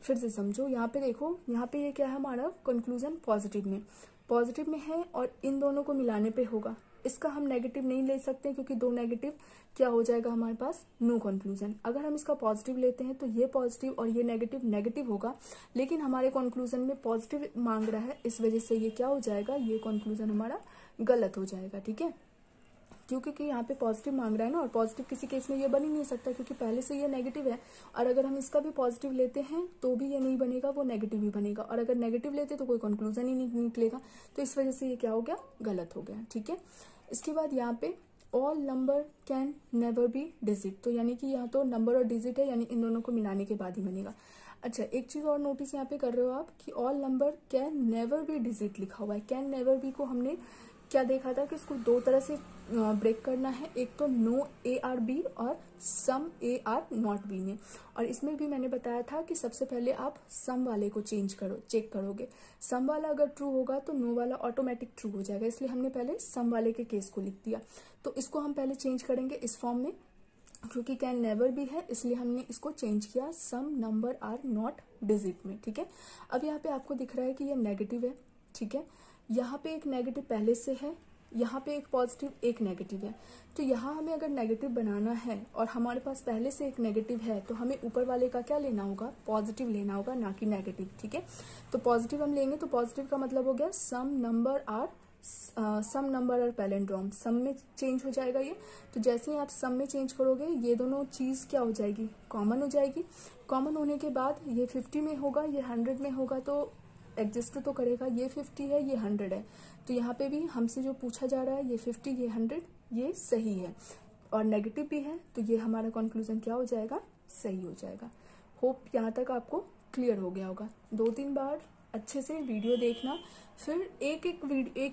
फिर से समझो, यहाँ पे देखो, यहाँ पे ये क्या है, हमारा कंक्लूजन पॉजिटिव में है और इन दोनों को मिलाने पे होगा। इसका हम नेगेटिव नहीं ले सकते क्योंकि 2 नेगेटिव क्या हो जाएगा हमारे पास, नो कंक्लूजन। अगर हम इसका पॉजिटिव लेते हैं तो ये पॉजिटिव और ये नेगेटिव होगा, लेकिन हमारे कंक्लूजन में पॉजिटिव मांग रहा है, इस वजह से ये क्या हो जाएगा, ये कंक्लूजन हमारा गलत हो जाएगा, ठीक है। क्योंकि यहाँ पे पॉजिटिव मांग रहा है ना, और पॉजिटिव किसी केस में ये बन ही नहीं सकता क्योंकि पहले से ये नेगेटिव है। और अगर हम इसका भी पॉजिटिव लेते हैं तो भी ये नहीं बनेगा, वो नेगेटिव ही बनेगा। और अगर नेगेटिव लेते तो कोई कंक्लूजन ही नहीं निकलेगा, तो इस वजह से ये क्या हो गया, गलत हो गया, ठीक है। इसके बाद यहाँ पे all number can never B digit, तो यानी कि यहाँ तो नंबर और डिजिट है, यानी इन दोनों को मिलाने के बाद ही बनेगा। अच्छा, एक चीज और नोटिस यहाँ पे कर रहे हो आप कि all number can never B digit लिखा हुआ है। कैन नेवर बी को हमने क्या देखा था कि इसको दो तरह से ब्रेक करना है, एक तो नो AR-B और सम AR-B में। और इसमें भी मैंने बताया था कि सबसे पहले आप सम वाले को चेक करोगे। सम वाला अगर ट्रू होगा तो नो वाला ऑटोमेटिक ट्रू हो जाएगा, इसलिए हमने पहले सम वाले के केस को लिख दिया। तो इसको हम पहले चेंज करेंगे इस फॉर्म में, क्योंकि कैन नेवर भी है इसलिए हमने इसको चेंज किया सम नंबर आर नॉट डिजिट में। ठीक है, अब यहाँ पे आपको दिख रहा है कि ये नेगेटिव है। ठीक है, यहाँ पे एक नेगेटिव पहले से है, यहाँ पे एक पॉजिटिव एक नेगेटिव है। तो यहाँ हमें अगर नेगेटिव बनाना है और हमारे पास पहले से एक नेगेटिव है तो हमें ऊपर वाले का क्या लेना होगा, पॉजिटिव लेना होगा, ना कि नेगेटिव। ठीक है, तो पॉजिटिव हम लेंगे तो पॉजिटिव का मतलब हो गया सम नंबर आर पैलिंड्रोम, सम में चेंज हो जाएगा ये। तो जैसे ही आप सम में चेंज करोगे ये दोनों चीज क्या हो जाएगी, कॉमन हो जाएगी। कॉमन होने के बाद ये 50 में होगा, ये 100 में होगा, तो एग्जिस्ट तो करेगा। ये 50 है, ये 100 है, तो यहाँ पे भी हमसे जो पूछा जा रहा है ये 50 ये 100 ये सही है और नेगेटिव भी है, तो ये हमारा कंक्लूजन क्या हो जाएगा, सही हो जाएगा। होप यहाँ तक आपको क्लियर हो गया होगा। 2-3 बार अच्छे से वीडियो देखना, फिर एक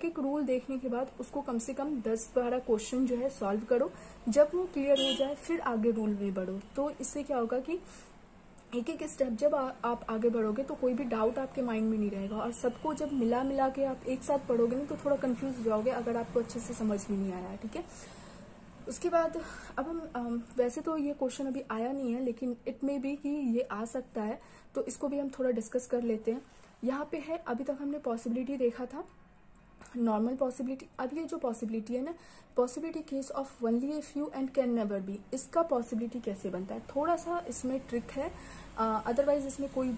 एक रूल देखने के बाद उसको कम से कम 10-12 क्वेश्चन जो है सॉल्व करो। जब वो क्लियर हो जाए फिर आगे रूल में बढ़ो। तो इससे क्या होगा कि एक एक स्टेप जब आप आगे बढ़ोगे तो कोई भी डाउट आपके माइंड में नहीं रहेगा, और सबको जब मिला के आप एक साथ पढ़ोगे ना तो थोड़ा कंफ्यूज हो जाओगे अगर आपको अच्छे से समझ में नहीं आया है। ठीक है, उसके बाद अब हम वैसे तो ये क्वेश्चन अभी आया नहीं है लेकिन इट मे बी कि ये आ सकता है, तो इसको भी हम थोड़ा डिस्कस कर लेते हैं। यहाँ पे है, अभी तक हमने पॉसिबिलिटी देखा था, नॉर्मल पॉसिबिलिटी। अब ये जो पॉसिबिलिटी है ना, possibility case of only a few and can never B, इसका पॉसिबिलिटी कैसे बनता है, थोड़ा सा इसमें ट्रिक है। अदरवाइज इसमें कोई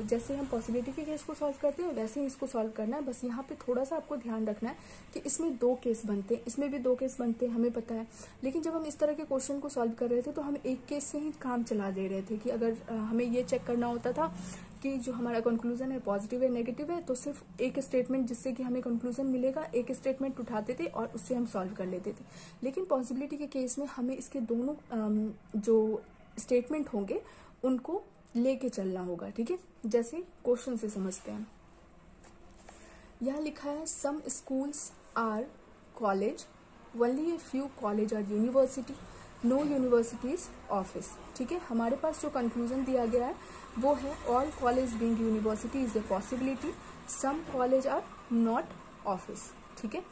जैसे हम पॉसिबिलिटी के केस को सॉल्व करते हैं वैसे ही इसको सॉल्व करना है। बस यहाँ पे थोड़ा सा आपको ध्यान रखना है कि इसमें 2 केस बनते हैं, इसमें भी 2 केस बनते हैं, हमें पता है। लेकिन जब हम इस तरह के क्वेश्चन को सॉल्व कर रहे थे तो हम एक केस से ही काम चला दे रहे थे कि अगर हमें ये चेक करना होता था कि जो हमारा कंक्लूजन है पॉजिटिव है नेगेटिव है, तो सिर्फ एक स्टेटमेंट जिससे कि हमें कंक्लूजन मिलेगा, एक स्टेटमेंट उठाते थे और उससे हम सॉल्व कर लेते थे। लेकिन पॉसिबिलिटी के केस में हमें इसके दोनों जो स्टेटमेंट होंगे उनको लेके चलना होगा। ठीक है, जैसे क्वेश्चन से समझते हैं। यहाँ लिखा है some schools are college, only a few college are university, no universities office. ठीक है, हमारे पास जो कंक्लूजन दिया गया है वो है all college being university is a possibility, some college are not office. ठीक है,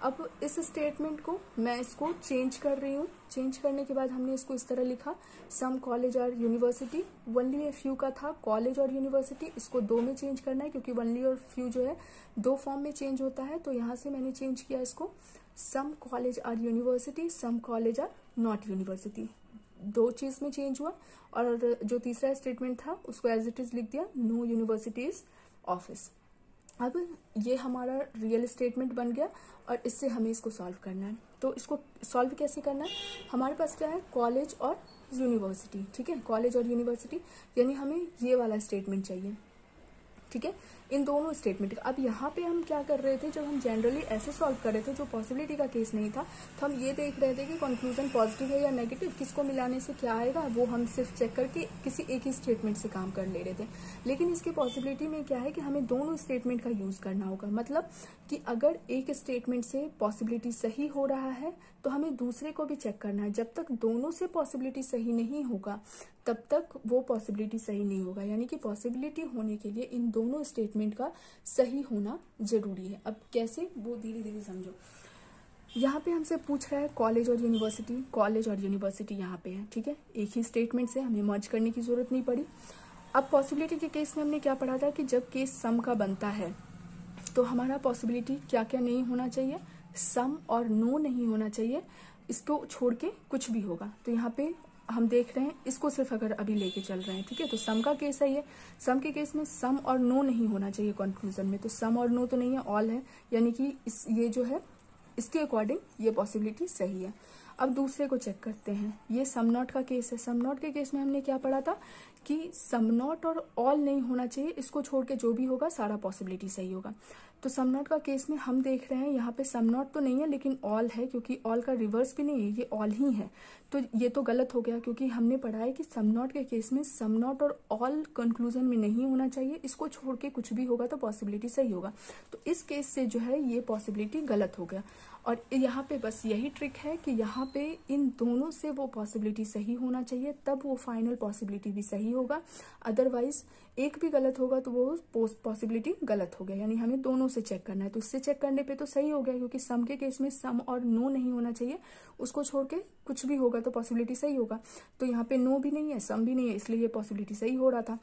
अब इस स्टेटमेंट को मैं इसको चेंज कर रही हूँ। चेंज करने के बाद हमने इसको इस तरह लिखा, some college are university, only a few का था कॉलेज और यूनिवर्सिटी, इसको 2 में चेंज करना है क्योंकि ओनली और फ्यू जो है 2 फॉर्म में चेंज होता है। तो यहाँ से मैंने चेंज किया इसको, some college are university, some college are not university, 2 चीज में चेंज हुआ। और जो तीसरा स्टेटमेंट था उसको एज इट इज लिख दिया, नो यूनिवर्सिटीज ऑफिस। अब ये हमारा रियल स्टेटमेंट बन गया और इससे हमें इसको सॉल्व करना है। तो इसको सॉल्व कैसे करना है, हमारे पास क्या है, कॉलेज और यूनिवर्सिटी। ठीक है, कॉलेज और यूनिवर्सिटी, यानी हमें ये वाला स्टेटमेंट चाहिए। ठीक है, इन दोनों स्टेटमेंट का। अब यहाँ पे हम क्या कर रहे थे, जब हम जनरली ऐसे सॉल्व कर रहे थे जो पॉसिबिलिटी का केस नहीं था, तो हम ये देख रहे थे कि कंक्लूजन पॉजिटिव है या नेगेटिव, किसको मिलाने से क्या आएगा, वो हम सिर्फ चेक करके किसी एक ही स्टेटमेंट से काम कर ले रहे थे। लेकिन इसकी पॉसिबिलिटी में क्या है कि हमें दोनों स्टेटमेंट का यूज करना होगा। मतलब कि अगर एक स्टेटमेंट से पॉसिबिलिटी सही हो रहा है तो हमें दूसरे को भी चेक करना है। जब तक दोनों से पॉसिबिलिटी सही नहीं होगा तब तक वो पॉसिबिलिटी सही नहीं होगा, यानी कि पॉसिबिलिटी होने के लिए इन दोनों स्टेटमेंट का सही होना जरूरी है। अब कैसे, वो धीरे धीरे समझो। यहाँ पे हमसे पूछ रहा है कॉलेज और यूनिवर्सिटी, कॉलेज और यूनिवर्सिटी यहाँ पे है। ठीक है, एक ही स्टेटमेंट से हमें मर्ज करने की जरूरत नहीं पड़ी। अब पॉसिबिलिटी के केस में हमने क्या पढ़ा था कि जब केस सम का बनता है तो हमारा पॉसिबिलिटी क्या क्या नहीं होना चाहिए, सम और नो नहीं होना चाहिए, इसको छोड़ के कुछ भी होगा। तो यहाँ पे हम देख रहे हैं इसको सिर्फ अगर अभी लेके चल रहे हैं। ठीक है, तो सम का केस है ये, सम के केस में सम और नो नहीं होना चाहिए कंक्लूजन में, तो सम और नो तो नहीं है, ऑल है, यानी कि ये जो है इसके अकॉर्डिंग ये पॉसिबिलिटी सही है। अब दूसरे को चेक करते हैं, ये सम नॉट का केस है। सम नॉट के केस में हमने क्या पढ़ा था कि सम नॉट और ऑल नहीं होना चाहिए, इसको छोड़ के जो भी होगा सारा पॉसिबिलिटी सही होगा। तो सम नॉट का केस में हम देख रहे हैं यहाँ पे सम नॉट तो नहीं है लेकिन ऑल है, क्योंकि ऑल का रिवर्स भी नहीं है, ये ऑल ही है। तो ये तो गलत हो गया, क्योंकि हमने पढ़ा है कि सम नॉट के केस में सम नॉट और ऑल कंक्लूजन में नहीं होना चाहिए, इसको छोड़ के कुछ भी होगा तो पॉसिबिलिटी सही होगा। तो इस केस से जो है ये पॉसिबिलिटी गलत हो गया। और यहाँ पे बस यही ट्रिक है कि यहाँ पे इन दोनों से वो पॉसिबिलिटी सही होना चाहिए, तब वो फाइनल पॉसिबिलिटी भी सही होगा। अदरवाइज एक भी गलत होगा तो वो पॉसिबिलिटी गलत हो गया, यानी हमें दोनों से चेक करना है। तो इससे चेक करने पे तो सही हो गया, क्योंकि सम के केस में सम और नो नहीं होना चाहिए, उसको छोड़ के कुछ भी होगा तो पॉसिबिलिटी सही होगा। तो यहाँ पे नो भी नहीं है, सम भी नहीं है, इसलिए ये पॉसिबिलिटी सही हो रहा था।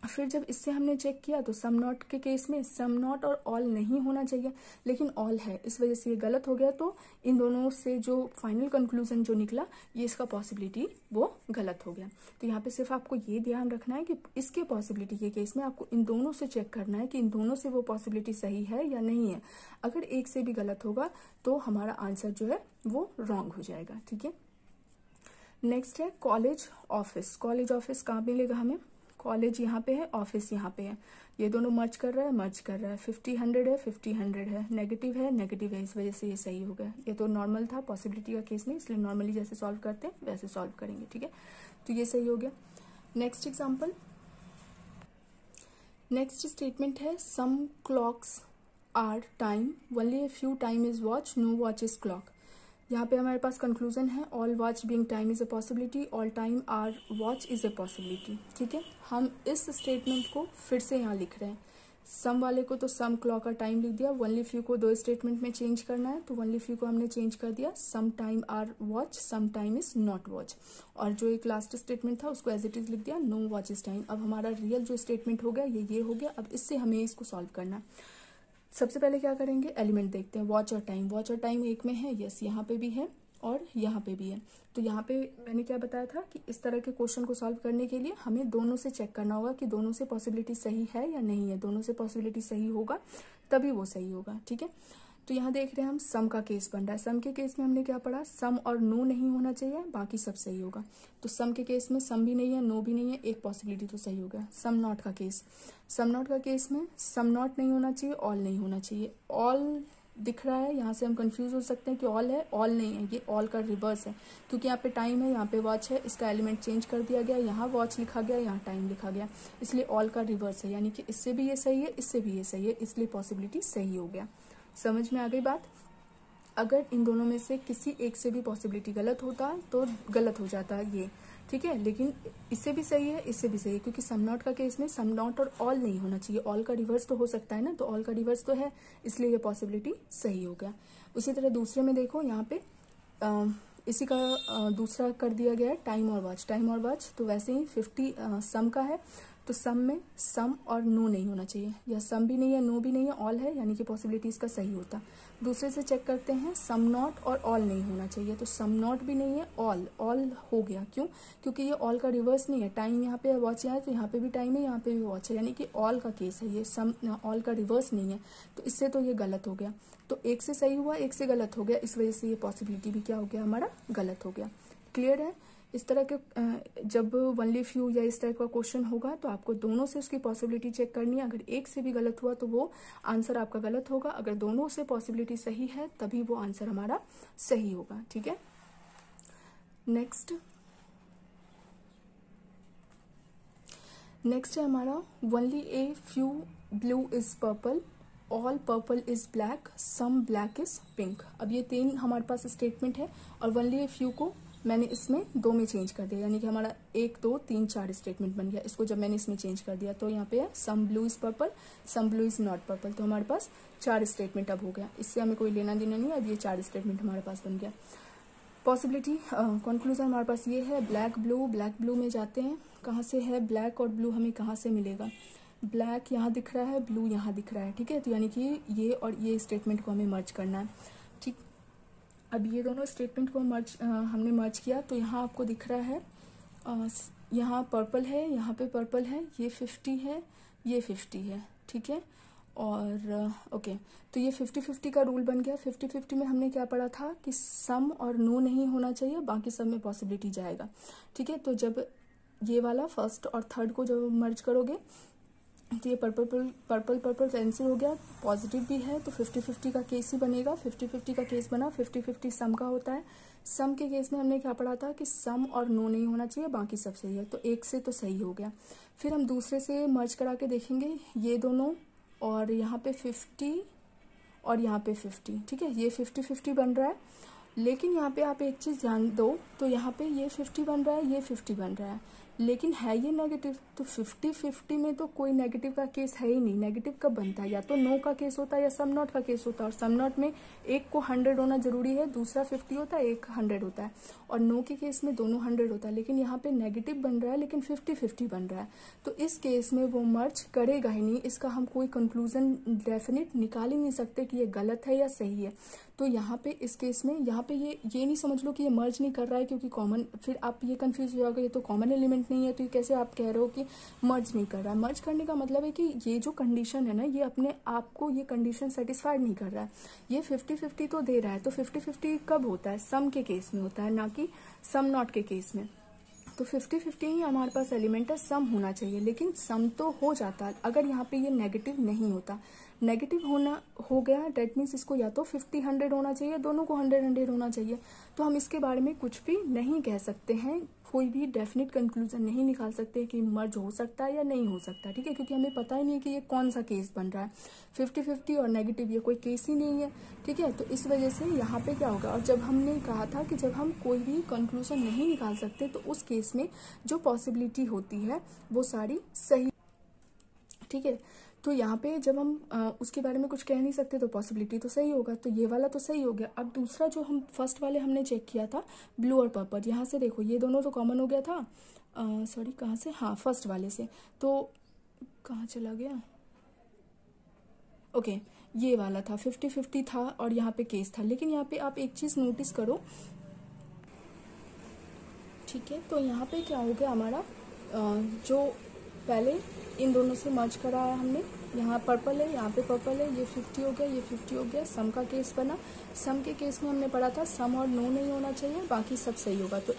फिर जब इससे हमने चेक किया तो सम नॉट के केस में सम नॉट और ऑल नहीं होना चाहिए, लेकिन ऑल है, इस वजह से ये गलत हो गया। तो इन दोनों से जो फाइनल कंक्लूजन जो निकला, ये इसका पॉसिबिलिटी वो गलत हो गया। तो यहाँ पे सिर्फ आपको ये ध्यान रखना है कि इसके पॉसिबिलिटी के केस में आपको इन दोनों से चेक करना है कि इन दोनों से वो पॉसिबिलिटी सही है या नहीं है। अगर एक से भी गलत होगा तो हमारा आंसर जो है वो रॉन्ग हो जाएगा। ठीक है, नेक्स्ट है कॉलेज ऑफिस। कॉलेज ऑफिस कहाँ मिलेगा हमें? कॉलेज यहाँ पे है, ऑफिस यहाँ पे है, ये दोनों मर्ज कर रहा है, 50 100 है, 50 100 है, नेगेटिव है, इस वजह से ये सही हो गया। ये तो नॉर्मल था, पॉसिबिलिटी का केस नहीं, इसलिए नॉर्मली जैसे सॉल्व करते हैं वैसे सॉल्व करेंगे। ठीक है, तो ये सही हो गया। नेक्स्ट एग्जाम्पल, नेक्स्ट स्टेटमेंट है some clocks are time, only a few time is watch, no watch is clock. यहाँ पे हमारे पास कंक्लूजन है all watch being time is a possibility, all time are watch is a possibility. ठीक है, हम इस स्टेटमेंट को फिर से यहाँ लिख रहे हैं। सम वाले को तो सम क्लॉक का टाइम लिख दिया, ओनली फ्यू को दो स्टेटमेंट में चेंज करना है, तो ओनली फ्यू को हमने चेंज कर दिया some time are watch, some time is not watch. और जो एक लास्ट स्टेटमेंट था उसको एज इट इज लिख दिया नो वॉच इज टाइम। अब हमारा रियल जो स्टेटमेंट हो गया ये हो गया। अब इससे हमें इसको सॉल्व करना है। सबसे पहले क्या करेंगे, एलिमेंट देखते हैं। वॉच और टाइम, वॉच और टाइम एक में है, यस यहाँ पे भी है और यहाँ पे भी है। तो यहाँ पे मैंने क्या बताया था कि इस तरह के क्वेश्चन को सॉल्व करने के लिए हमें दोनों से चेक करना होगा कि दोनों से पॉसिबिलिटी सही है या नहीं है। दोनों से पॉसिबिलिटी सही होगा तभी वो सही होगा। ठीक है, तो यहाँ देख रहे हैं हम सम का केस बन रहा है। सम के केस में हमने क्या पढ़ा, सम और नो नहीं होना चाहिए, बाकी सब सही होगा। तो सम के केस में सम भी नहीं है, नो भी नहीं है, एक पॉसिबिलिटी तो सही हो गया। सम नॉट का केस, सम नॉट का केस में सम नॉट नहीं होना चाहिए, ऑल नहीं होना चाहिए। ऑल दिख रहा है, यहाँ से हम कंफ्यूज हो सकते हैं कि ऑल है, ऑल नहीं है, ये ऑल का रिवर्स है, क्योंकि यहाँ पे टाइम है, यहाँ पे वॉच है, इसका एलिमेंट चेंज कर दिया गया, यहाँ वॉच लिखा गया, यहाँ टाइम लिखा गया, इसलिए ऑल का रिवर्स है, यानी कि इससे भी ये सही है, इससे भी ये सही है, इसलिए पॉसिबिलिटी सही हो गया। समझ में आ गई बात? अगर इन दोनों में से किसी एक से भी पॉसिबिलिटी गलत होता तो गलत हो जाता ये। ठीक है, लेकिन इससे भी सही है, इससे भी सही है, क्योंकि सम नॉट का केस में सम नॉट और ऑल नहीं होना चाहिए। ऑल का रिवर्स तो हो सकता है ना, तो ऑल का रिवर्स तो है, इसलिए ये पॉसिबिलिटी सही हो गया। उसी तरह दूसरे में देखो, यहाँ पे इसी का दूसरा कर दिया गया है टाइम और वॉच। टाइम और वॉच तो वैसे ही 50 सम का है, तो सम में सम और नो नहीं होना चाहिए, या सम भी नहीं है, नो भी नहीं है, ऑल है, यानी कि पॉसिबिलिटी इसका सही होता। दूसरे से चेक करते हैं, सम नॉट और ऑल नहीं होना चाहिए, तो सम नॉट भी नहीं है, ऑल ऑल हो गया। क्यों? क्योंकि ये ऑल का रिवर्स नहीं है। टाइम यहाँ पे है, वॉच यहाँ है, तो यहाँ पे भी टाइम है, यहाँ पे भी वॉच है, यानी कि ऑल का केस है ये, सम ऑल का रिवर्स नहीं है, तो इससे तो ये गलत हो गया। तो एक से सही हुआ, एक से गलत हो गया, इस वजह से ये पॉसिबिलिटी भी क्या हो गया, हमारा गलत हो गया। क्लियर है? इस तरह के जब ओनली फ्यू या इस टाइप का क्वेश्चन होगा तो आपको दोनों से उसकी पॉसिबिलिटी चेक करनी है। अगर एक से भी गलत हुआ तो वो आंसर आपका गलत होगा, अगर दोनों से पॉसिबिलिटी सही है तभी वो आंसर हमारा सही होगा। ठीक है, नेक्स्ट है हमारा only a few blue is purple, all purple is black, some black is pink. अब ये तीन हमारे पास स्टेटमेंट है और ओनली ए फ्यू को मैंने इसमें दो में चेंज कर दिया, यानी कि हमारा 1 2 3 4 स्टेटमेंट बन गया। इसको जब मैंने इसमें चेंज कर दिया तो यहाँ पे है some blue is purple, some blue is not purple, तो हमारे पास 4 स्टेटमेंट अब हो गया। इससे हमें कोई लेना देना नहीं, अब ये 4 स्टेटमेंट हमारे पास बन गया। पॉसिबिलिटी कंक्लूजन हमारे पास ये है, ब्लैक ब्लू में जाते हैं, कहाँ से है ब्लैक और ब्लू हमें कहाँ से मिलेगा, ब्लैक यहाँ दिख रहा है, ब्लू यहाँ दिख रहा है। ठीक है, तो यानी कि ये और ये स्टेटमेंट को हमें मर्ज करना है। ठीक, अब ये दोनों स्टेटमेंट को हमने मर्ज किया, तो यहाँ आपको दिख रहा है यहाँ पर्पल है, यहाँ पे पर्पल है, ये 50 है, ये 50 है। ठीक है, और ओके, तो ये 50-50 का रूल बन गया। 50-50 में हमने क्या पढ़ा था कि सम और नो नहीं होना चाहिए, बाकी सब में पॉसिबिलिटी जाएगा। ठीक है, तो जब ये वाला फर्स्ट और थर्ड को जब मर्ज करोगे तो ये पर्पल कैंसिल हो गया, पॉजिटिव भी है तो 50-50 का केस ही बनेगा। 50-50 का केस बना, 50-50 सम का होता है। सम के केस में हमने क्या पढ़ा था कि सम और नो नहीं होना चाहिए, बाकी सब सही है, तो एक से तो सही हो गया। फिर हम दूसरे से मर्ज करा के देखेंगे, ये दोनों और यहाँ पे 50 और यहाँ पे 50, ठीक है, ये 50-50 बन रहा है। लेकिन यहाँ पे आप एक चीज़ ध्यान दो, तो यहाँ पे ये 50 बन रहा है, ये 50 बन रहा है, लेकिन है ये नेगेटिव, तो 50-50 में तो कोई नेगेटिव का केस है ही नहीं। नेगेटिव कब बनता है, या तो नो का केस होता है या सम नॉट का केस होता है, और सम नॉट में एक को 100 होना जरूरी है, दूसरा 50 होता है, एक 100 होता है, और नो के केस में दोनों 100 होता है। लेकिन यहाँ पे नेगेटिव बन रहा है लेकिन 50-50 बन रहा है, तो इस केस में वो मर्ज करेगा ही नहीं। इसका हम कोई कंक्लूजन डेफिनेट निकाल ही नहीं सकते कि ये गलत है या सही है। तो यहाँ पे इस केस में यहाँ पे ये नहीं समझ लो कि ये मर्ज नहीं कर रहा है क्योंकि कॉमन, फिर आप ये कंफ्यूज हो जाओगे, ये तो कॉमन एलिमेंट नहीं है, तो ये कैसे आप कह रहे हो कि मर्ज नहीं कर रहा है। मर्ज करने का मतलब है कि ये जो कंडीशन है ना, ये अपने आप को ये कंडीशन सेटिस्फाइड नहीं कर रहा है। ये 50-50 तो दे रहा है, तो 50-50 कब होता है, सम के केस में होता है, ना कि सम नॉट के केस में। तो 50-50 ही हमारे पास एलिमेंट है, सम होना चाहिए, लेकिन सम तो हो जाता है अगर यहाँ पे ये नेगेटिव नहीं होता। नेगेटिव होना हो गया, डेट मीन्स इसको या तो 50-100 होना चाहिए, दोनों को 100-100 होना चाहिए। तो हम इसके बारे में कुछ भी नहीं कह सकते हैं, कोई भी डेफिनेट कंक्लूजन नहीं निकाल सकते कि मर्ज हो सकता है या नहीं हो सकता, ठीक है, क्योंकि हमें पता ही नहीं है कि ये कौन सा केस बन रहा है। 50-50 और नेगेटिव ये कोई केस ही नहीं है, ठीक है। तो इस वजह से यहाँ पे क्या होगा, और जब हमने कहा था कि जब हम कोई भी कंक्लूजन नहीं निकाल सकते तो उस केस में जो पॉसिबिलिटी होती है वो सारी सही, ठीक है। तो यहाँ पे जब हम उसके बारे में कुछ कह नहीं सकते तो पॉसिबिलिटी तो सही होगा, तो ये वाला तो सही हो गया। अब दूसरा जो हम फर्स्ट वाले हमने चेक किया था, ब्लू और पर्पल, यहाँ से देखो ये दोनों तो कॉमन हो गया था, सॉरी कहाँ से, हाँ फर्स्ट वाले से, तो कहाँ चला गया, ओके ये वाला था 50-50 था और यहाँ पे केस था। लेकिन यहाँ पे आप एक चीज़ नोटिस करो, ठीक है, तो यहाँ पे क्या हो गया हमारा, जो पहले इन दोनों से मर्ज कराया हमने, यहाँ पर्पल है, यहाँ पे पर्पल है, ये 50 हो गया, ये 50 हो गया, सम का केस बना। सम के केस में हमने पढ़ा था सम और नो नहीं होना चाहिए, बाकी सब सही होगा, तो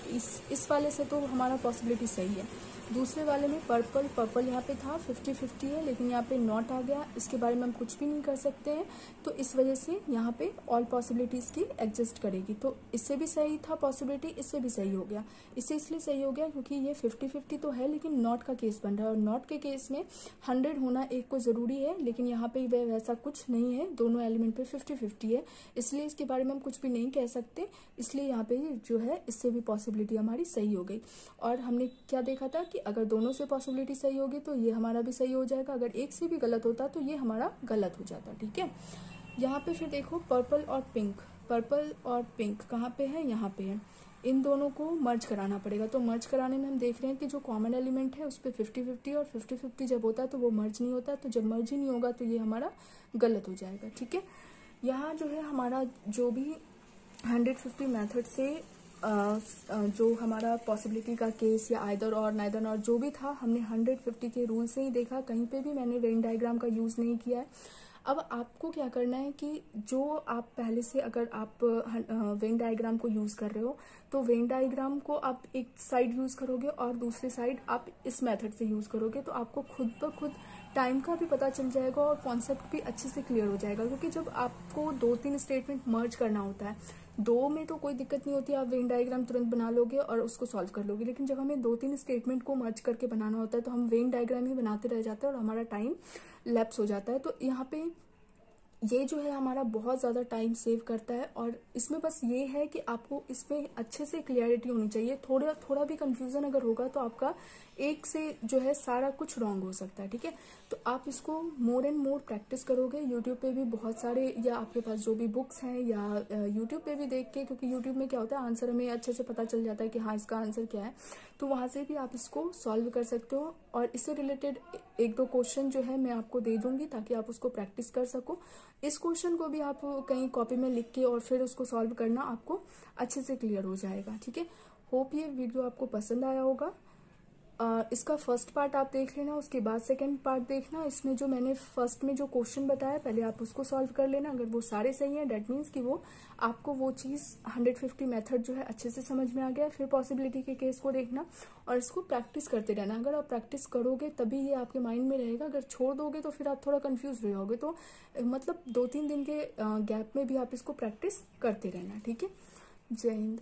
इस वाले से तो हमारा पॉसिबिलिटी सही है। दूसरे वाले में पर्पल यहाँ पे था 50-50 है, लेकिन यहाँ पे नॉट आ गया, इसके बारे में हम कुछ भी नहीं कर सकते हैं, तो इस वजह से यहाँ पे ऑल पॉसिबिलिटीज़ की एग्जिस्ट करेगी। तो इससे भी सही था पॉसिबिलिटी, इससे भी सही हो गया। इससे इसलिए सही हो गया क्योंकि ये 50-50 तो है लेकिन नॉट का केस बन रहा है, और नॉट के केस में 100 होना एक को ज़रूरी है, लेकिन यहाँ पे वैसा कुछ नहीं है, दोनों एलिमेंट पे 50-50 है, इसलिए इसके बारे में हम कुछ भी नहीं कह सकते। इसलिए यहाँ पे जो है इससे भी पॉसिबिलिटी हमारी सही हो गई। और हमने क्या देखा था कि अगर दोनों से पॉसिबिलिटी सही होगी तो ये हमारा भी सही हो जाएगा, अगर एक से भी गलत होता तो ये हमारा गलत हो जाता, ठीक है। यहाँ पे फिर देखो पर्पल और पिंक कहाँ पे है, यहाँ पे है, इन दोनों को मर्ज कराना पड़ेगा। तो मर्ज कराने में हम देख रहे हैं कि जो कॉमन एलिमेंट है उस पर 50-50 और 50-50 जब होता है तो वो मर्ज नहीं होता, तो जब मर्ज ही नहीं होगा तो ये हमारा गलत हो जाएगा, ठीक है। यहाँ जो है हमारा जो भी 150 मेथड से जो हमारा पॉसिबिलिटी का केस या आइदर और नाइदर और जो भी था, हमने 150 के रूल से ही देखा, कहीं पे भी मैंने वेन डायग्राम का यूज़ नहीं किया है। अब आपको क्या करना है कि जो आप पहले से अगर आप वेन डायग्राम को यूज़ कर रहे हो तो वेन डायग्राम को आप एक साइड यूज़ करोगे और दूसरी साइड आप इस मेथड से यूज़ करोगे, तो आपको खुद ब खुद टाइम का भी पता चल जाएगा और कॉन्सेप्ट भी अच्छे से क्लियर हो जाएगा। क्योंकि जब आपको 2-3 स्टेटमेंट मर्ज करना होता है, दो में तो कोई दिक्कत नहीं होती, आप वेन डायग्राम तुरंत बना लोगे और उसको सॉल्व कर लोगे, लेकिन जब हमें 2-3 स्टेटमेंट को मर्ज करके बनाना होता है तो हम वेन डायग्राम ही बनाते रह जाते हैं और हमारा टाइम लैप्स हो जाता है। तो यहाँ पे ये जो है हमारा बहुत ज़्यादा टाइम सेव करता है, और इसमें बस ये है कि आपको इसमें अच्छे से क्लियरिटी होनी चाहिए। थोड़ा भी कंफ्यूजन अगर होगा तो आपका एक से जो है सारा कुछ रॉन्ग हो सकता है, ठीक है। तो आप इसको मोर एंड मोर प्रैक्टिस करोगे, यूट्यूब पे भी बहुत सारे, या आपके पास जो भी बुक्स हैं या यूट्यूब पे भी देख के, क्योंकि यूट्यूब में क्या होता है आंसर हमें अच्छे से पता चल जाता है कि हाँ इसका आंसर क्या है, तो वहाँ से भी आप इसको सॉल्व कर सकते हो। और इससे रिलेटेड 1-2 क्वेश्चन जो है मैं आपको दे दूंगी ताकि आप उसको प्रैक्टिस कर सको। इस क्वेश्चन को भी आप कहीं कॉपी में लिख के और फिर उसको सॉल्व करना, आपको अच्छे से क्लियर हो जाएगा, ठीक है। होप ये वीडियो आपको पसंद आया होगा। इसका फर्स्ट पार्ट आप देख लेना, उसके बाद सेकंड पार्ट देखना। इसमें जो मैंने फर्स्ट में जो क्वेश्चन बताया पहले आप उसको सॉल्व कर लेना। अगर वो सारे सही हैं डेट मीन्स कि वो आपको वो चीज़ 150 मेथड जो है अच्छे से समझ में आ गया है। फिर पॉसिबिलिटी के केस को देखना और इसको प्रैक्टिस करते रहना। अगर आप प्रैक्टिस करोगे तभी ये आपके माइंड में रहेगा, अगर छोड़ दोगे तो फिर आप थोड़ा कंफ्यूज रहोगे। तो मतलब 2-3 दिन के गैप में भी आप इसको प्रैक्टिस करते रहना। ठीक है, जय हिंद।